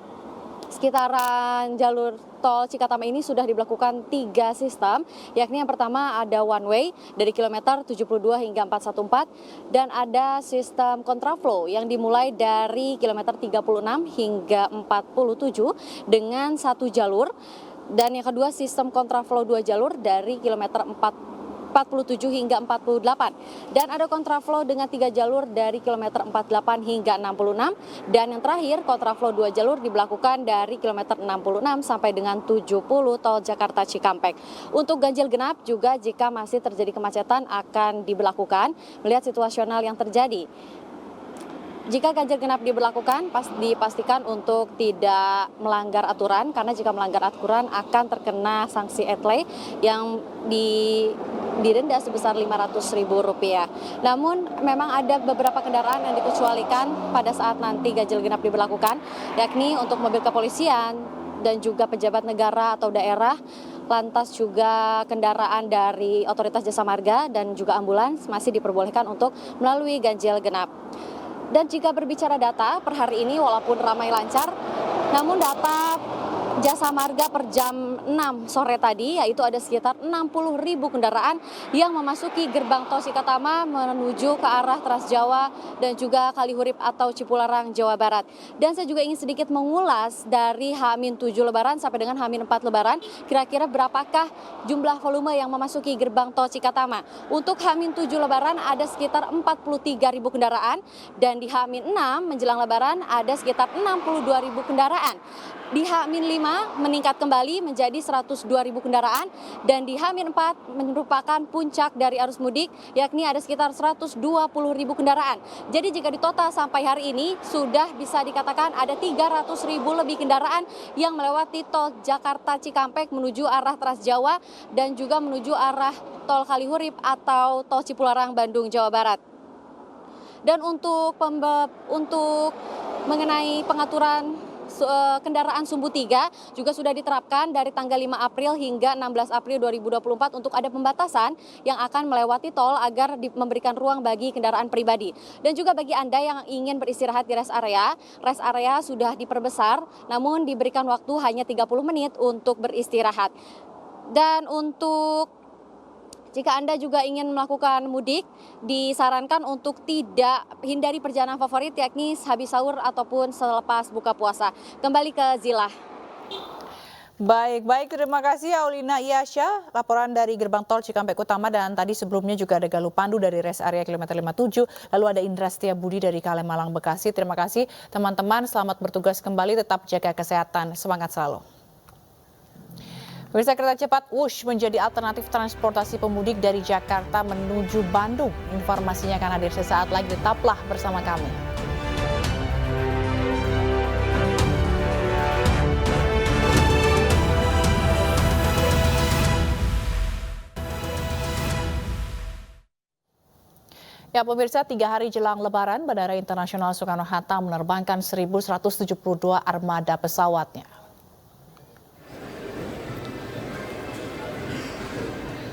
sekitaran jalur tol Cikatama ini sudah diberlakukan 3 sistem, yakni yang pertama ada one way dari kilometer 72 hingga 414 dan ada sistem kontraflow yang dimulai dari kilometer 36 hingga 47 dengan 1 jalur, dan yang kedua sistem kontraflow 2 jalur dari kilometer 47 hingga 48 dan ada kontraflow dengan 3 jalur dari kilometer 48 hingga 66 dan yang terakhir kontraflow 2 jalur diberlakukan dari kilometer 66 sampai dengan 70 tol Jakarta Cikampek. Untuk ganjil genap juga jika masih terjadi kemacetan akan diberlakukan melihat situasional yang terjadi. Jika ganjil genap diberlakukan, dipastikan untuk tidak melanggar aturan, karena jika melanggar aturan akan terkena sanksi etle yang didenda sebesar Rp500.000. Namun memang ada beberapa kendaraan yang dikecualikan pada saat nanti ganjil genap diberlakukan, yakni untuk mobil kepolisian dan juga pejabat negara atau daerah, lantas juga kendaraan dari otoritas jasa marga dan juga ambulans masih diperbolehkan untuk melalui ganjil genap. Dan jika berbicara data per hari ini walaupun ramai lancar, namun data jasa marga per jam 6 sore tadi yaitu ada sekitar 60.000 kendaraan yang memasuki gerbang tol Cikatama menuju ke arah Transjawa dan juga Kalihurip atau Cipularang, Jawa Barat. Dan saya juga ingin sedikit mengulas dari H-7 Lebaran sampai dengan H-4 Lebaran, kira-kira berapakah jumlah volume yang memasuki gerbang tol Cikatama. Untuk H-7 Lebaran ada sekitar 43.000 kendaraan dan di H-6 menjelang Lebaran ada sekitar 62.000 kendaraan. Di H-5 meningkat kembali menjadi 102.000 kendaraan dan di H-4 merupakan puncak dari arus mudik yakni ada sekitar 120.000 kendaraan. Jadi jika ditotal sampai hari ini sudah bisa dikatakan ada 300.000 lebih kendaraan yang melewati tol Jakarta Cikampek menuju arah Transjawa dan juga menuju arah tol Kalihurip atau tol Cipularang, Bandung, Jawa Barat. Dan untuk mengenai pengaturan kendaraan sumbu 3 juga sudah diterapkan dari tanggal 5 April hingga 16 April 2024 untuk ada pembatasan yang akan melewati tol agar memberikan ruang bagi kendaraan pribadi. Dan juga bagi Anda yang ingin beristirahat di rest area sudah diperbesar namun diberikan waktu hanya 30 menit untuk beristirahat. Dan untuk jika Anda juga ingin melakukan mudik, disarankan untuk tidak hindari perjalanan favorit yakni habis sahur ataupun selepas buka puasa. Kembali ke Zila. Baik, terima kasih Aulina Iyasya, laporan dari gerbang tol Cikampek Utama dan tadi sebelumnya juga ada Galuh Pandu dari rest area kilometer 57, lalu ada Indra Setiabudi dari Kalimalang Bekasi. Terima kasih teman-teman, selamat bertugas kembali, tetap jaga kesehatan, semangat selalu. Pemirsa, kereta cepat Wush menjadi alternatif transportasi pemudik dari Jakarta menuju Bandung. Informasinya akan hadir sesaat lagi, tetaplah bersama kami. Ya pemirsa, 3 hari jelang Lebaran, Bandara Internasional Soekarno-Hatta menerbangkan 1.172 armada pesawatnya.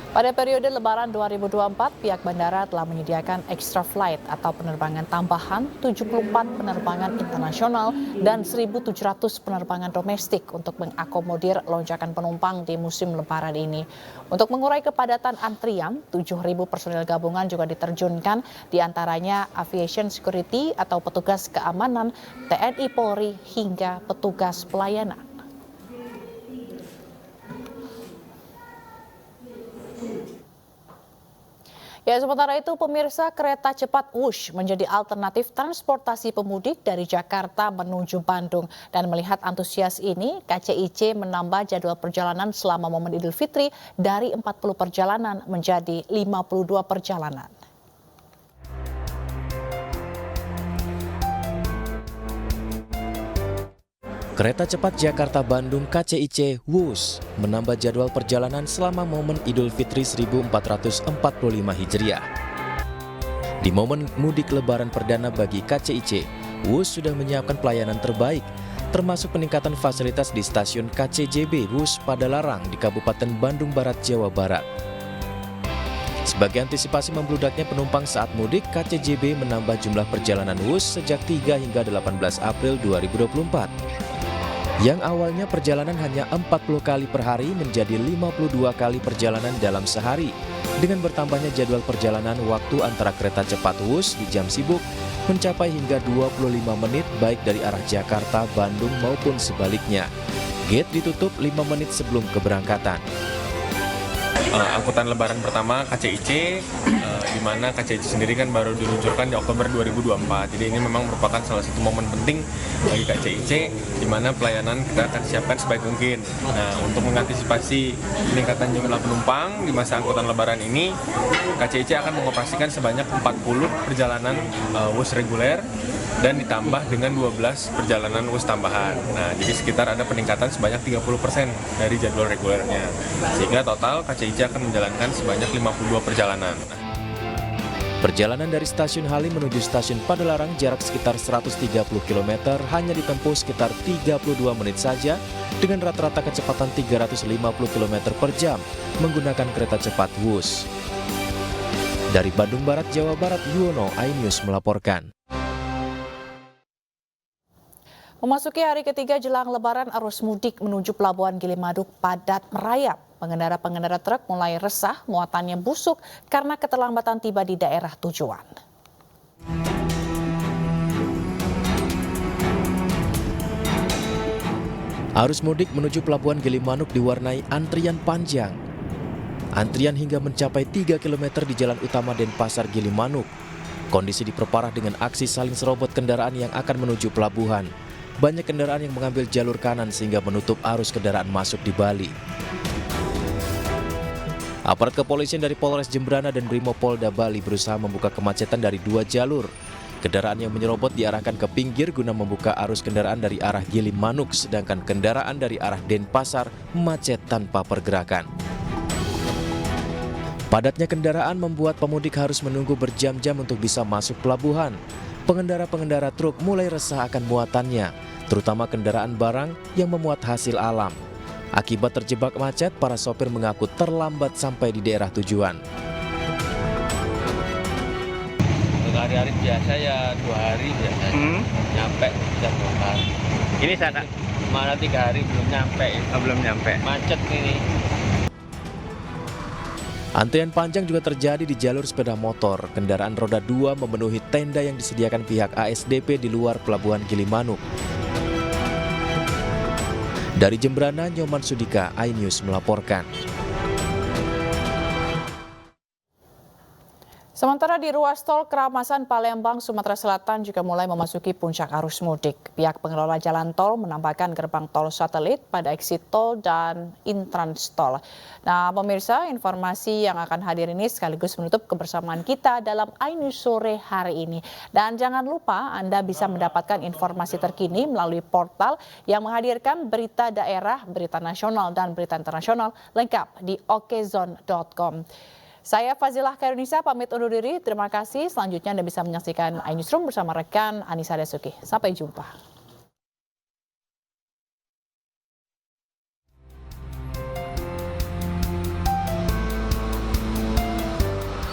Pada periode Lebaran 2024, pihak bandara telah menyediakan extra flight atau penerbangan tambahan 74 penerbangan internasional dan 1.700 penerbangan domestik untuk mengakomodir lonjakan penumpang di musim Lebaran ini. Untuk mengurai kepadatan antrian, 7.000 personel gabungan juga diterjunkan, diantaranya Aviation Security atau petugas keamanan, TNI Polri hingga petugas pelayanan. Ya, sementara itu pemirsa, kereta cepat Wush menjadi alternatif transportasi pemudik dari Jakarta menuju Bandung. Dan melihat antusias ini, KCIC menambah jadwal perjalanan selama momen Idul Fitri dari 40 perjalanan menjadi 52 perjalanan. Kereta cepat Jakarta-Bandung KCIC Wush menambah jadwal perjalanan selama momen Idul Fitri 1445 Hijriah. Di momen mudik Lebaran perdana bagi KCIC, Wush sudah menyiapkan pelayanan terbaik, termasuk peningkatan fasilitas di stasiun KCJB Wush Padalarang di Kabupaten Bandung Barat, Jawa Barat. Sebagai antisipasi membludaknya penumpang saat mudik, KCJB menambah jumlah perjalanan Wush sejak 3 hingga 18 April 2024. Yang awalnya perjalanan hanya 40 kali per hari menjadi 52 kali perjalanan dalam sehari. Dengan bertambahnya jadwal perjalanan, waktu antara kereta cepat Wus di jam sibuk mencapai hingga 25 menit baik dari arah Jakarta, Bandung maupun sebaliknya. Gate ditutup 5 menit sebelum keberangkatan. Angkutan lebaran pertama KCIC, di mana KCIC sendiri kan baru diluncurkan di Oktober 2024. Jadi ini memang merupakan salah satu momen penting bagi KCIC, di mana pelayanan kita akan siapkan sebaik mungkin. Nah, untuk mengantisipasi peningkatan jumlah penumpang di masa angkutan lebaran ini, KCIC akan mengoperasikan sebanyak 40 perjalanan Wus reguler dan ditambah dengan 12 perjalanan Wus tambahan. Nah, jadi sekitar ada peningkatan sebanyak 30% dari jadwal regulernya. Sehingga total KCIC akan menjalankan sebanyak 52 perjalanan. Perjalanan dari stasiun Halim menuju stasiun Padalarang jarak sekitar 130 km hanya ditempuh sekitar 32 menit saja dengan rata-rata kecepatan 350 km per jam menggunakan kereta cepat Wus. Dari Bandung Barat, Jawa Barat, Yuwono, iNews melaporkan. Memasuki hari ketiga jelang Lebaran, arus mudik menuju Pelabuhan Gilimanuk padat merayap. Pengendara-pengendara truk mulai resah muatannya busuk karena keterlambatan tiba di daerah tujuan. Arus mudik menuju Pelabuhan Gilimanuk diwarnai antrian panjang. Antrian hingga mencapai 3 km di jalan utama Denpasar Gilimanuk. Kondisi diperparah dengan aksi saling serobot kendaraan yang akan menuju pelabuhan. Banyak kendaraan yang mengambil jalur kanan sehingga menutup arus kendaraan masuk di Bali. Aparat kepolisian dari Polres Jembrana dan Brimopolda Bali berusaha membuka kemacetan dari 2 jalur. Kendaraan yang menyerobot diarahkan ke pinggir guna membuka arus kendaraan dari arah Gilimanuk, sedangkan kendaraan dari arah Denpasar macet tanpa pergerakan. Padatnya kendaraan membuat pemudik harus menunggu berjam-jam untuk bisa masuk pelabuhan. Pengendara-pengendara truk mulai resah akan muatannya, terutama kendaraan barang yang memuat hasil alam. Akibat terjebak macet, para sopir mengaku terlambat sampai di daerah tujuan. Untuk hari-hari biasa ya 2 hari biasa nyampe jam 2. Ini sana mana 3 hari belum nyampe. Belum nyampe. Macet ini. Antrian panjang juga terjadi di jalur sepeda motor. Kendaraan roda 2 memenuhi tenda yang disediakan pihak ASDP di luar Pelabuhan Gilimanuk. Dari Jembrana, Nyoman Sudika, iNews melaporkan. Sementara di ruas tol Keramasan Palembang, Sumatera Selatan juga mulai memasuki puncak arus mudik. Pihak pengelola jalan tol menambahkan gerbang tol satelit pada exit tol dan intrans tol. Nah, pemirsa, informasi yang akan hadir ini sekaligus menutup kebersamaan kita dalam iNews sore hari ini. Dan jangan lupa Anda bisa mendapatkan informasi terkini melalui portal yang menghadirkan berita daerah, berita nasional, dan berita internasional lengkap di okezone.com. Saya Fazilah Khairunisa pamit undur diri. Terima kasih. Selanjutnya Anda bisa menyaksikan iNewsroom bersama rekan Anissa Dasuki. Sampai jumpa.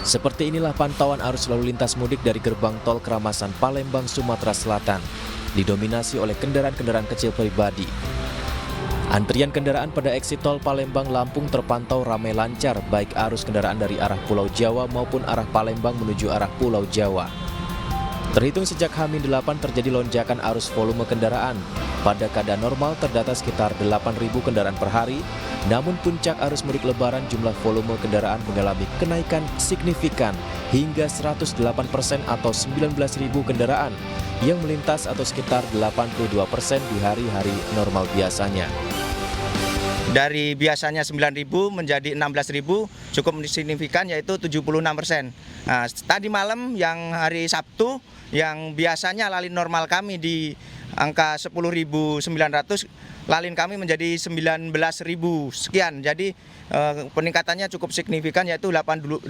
Seperti inilah pantauan arus lalu lintas mudik dari gerbang tol Keramasan Palembang, Sumatera Selatan. Didominasi oleh kendaraan-kendaraan kecil pribadi. Antrian kendaraan pada exit tol Palembang Lampung terpantau ramai lancar, baik arus kendaraan dari arah Pulau Jawa maupun arah Palembang menuju arah Pulau Jawa. Terhitung sejak H-8 terjadi lonjakan arus volume kendaraan. Pada keadaan normal terdata sekitar 8.000 kendaraan per hari, namun puncak arus mudik lebaran jumlah volume kendaraan mengalami kenaikan signifikan hingga 108% atau 19.000 kendaraan yang melintas atau sekitar 82% di hari-hari normal biasanya. Dari biasanya 9.000 menjadi 16.000 cukup signifikan, yaitu 76%. Nah, tadi malam yang hari Sabtu yang biasanya lalin normal kami di angka 10.900, lalin kami menjadi 19.000 sekian. Jadi peningkatannya cukup signifikan, yaitu 82%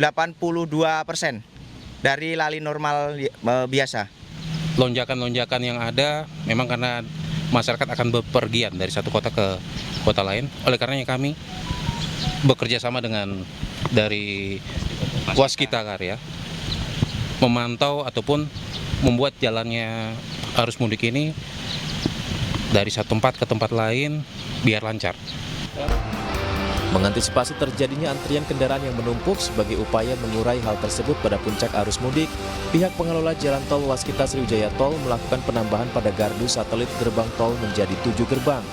dari lalin normal biasa. Lonjakan-lonjakan yang ada memang karena masyarakat akan bepergian dari satu kota ke kota lain. Oleh karenanya kami bekerja sama dengan dari Waskita Karya memantau ataupun membuat jalannya arus mudik ini dari satu tempat ke tempat lain biar lancar. Mengantisipasi terjadinya antrian kendaraan yang menumpuk sebagai upaya mengurai hal tersebut pada puncak arus mudik, pihak pengelola Jalan Tol Waskita Sriwijaya Tol melakukan penambahan pada gardu satelit gerbang tol menjadi 7 gerbang.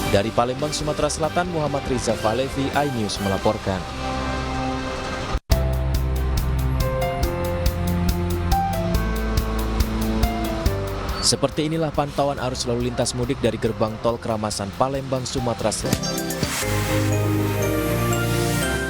Dari Palembang, Sumatera Selatan, Muhammad Riza Falevi, iNews melaporkan. Seperti inilah pantauan arus lalu lintas mudik dari gerbang tol Keramasan Palembang, Sumatera Selatan.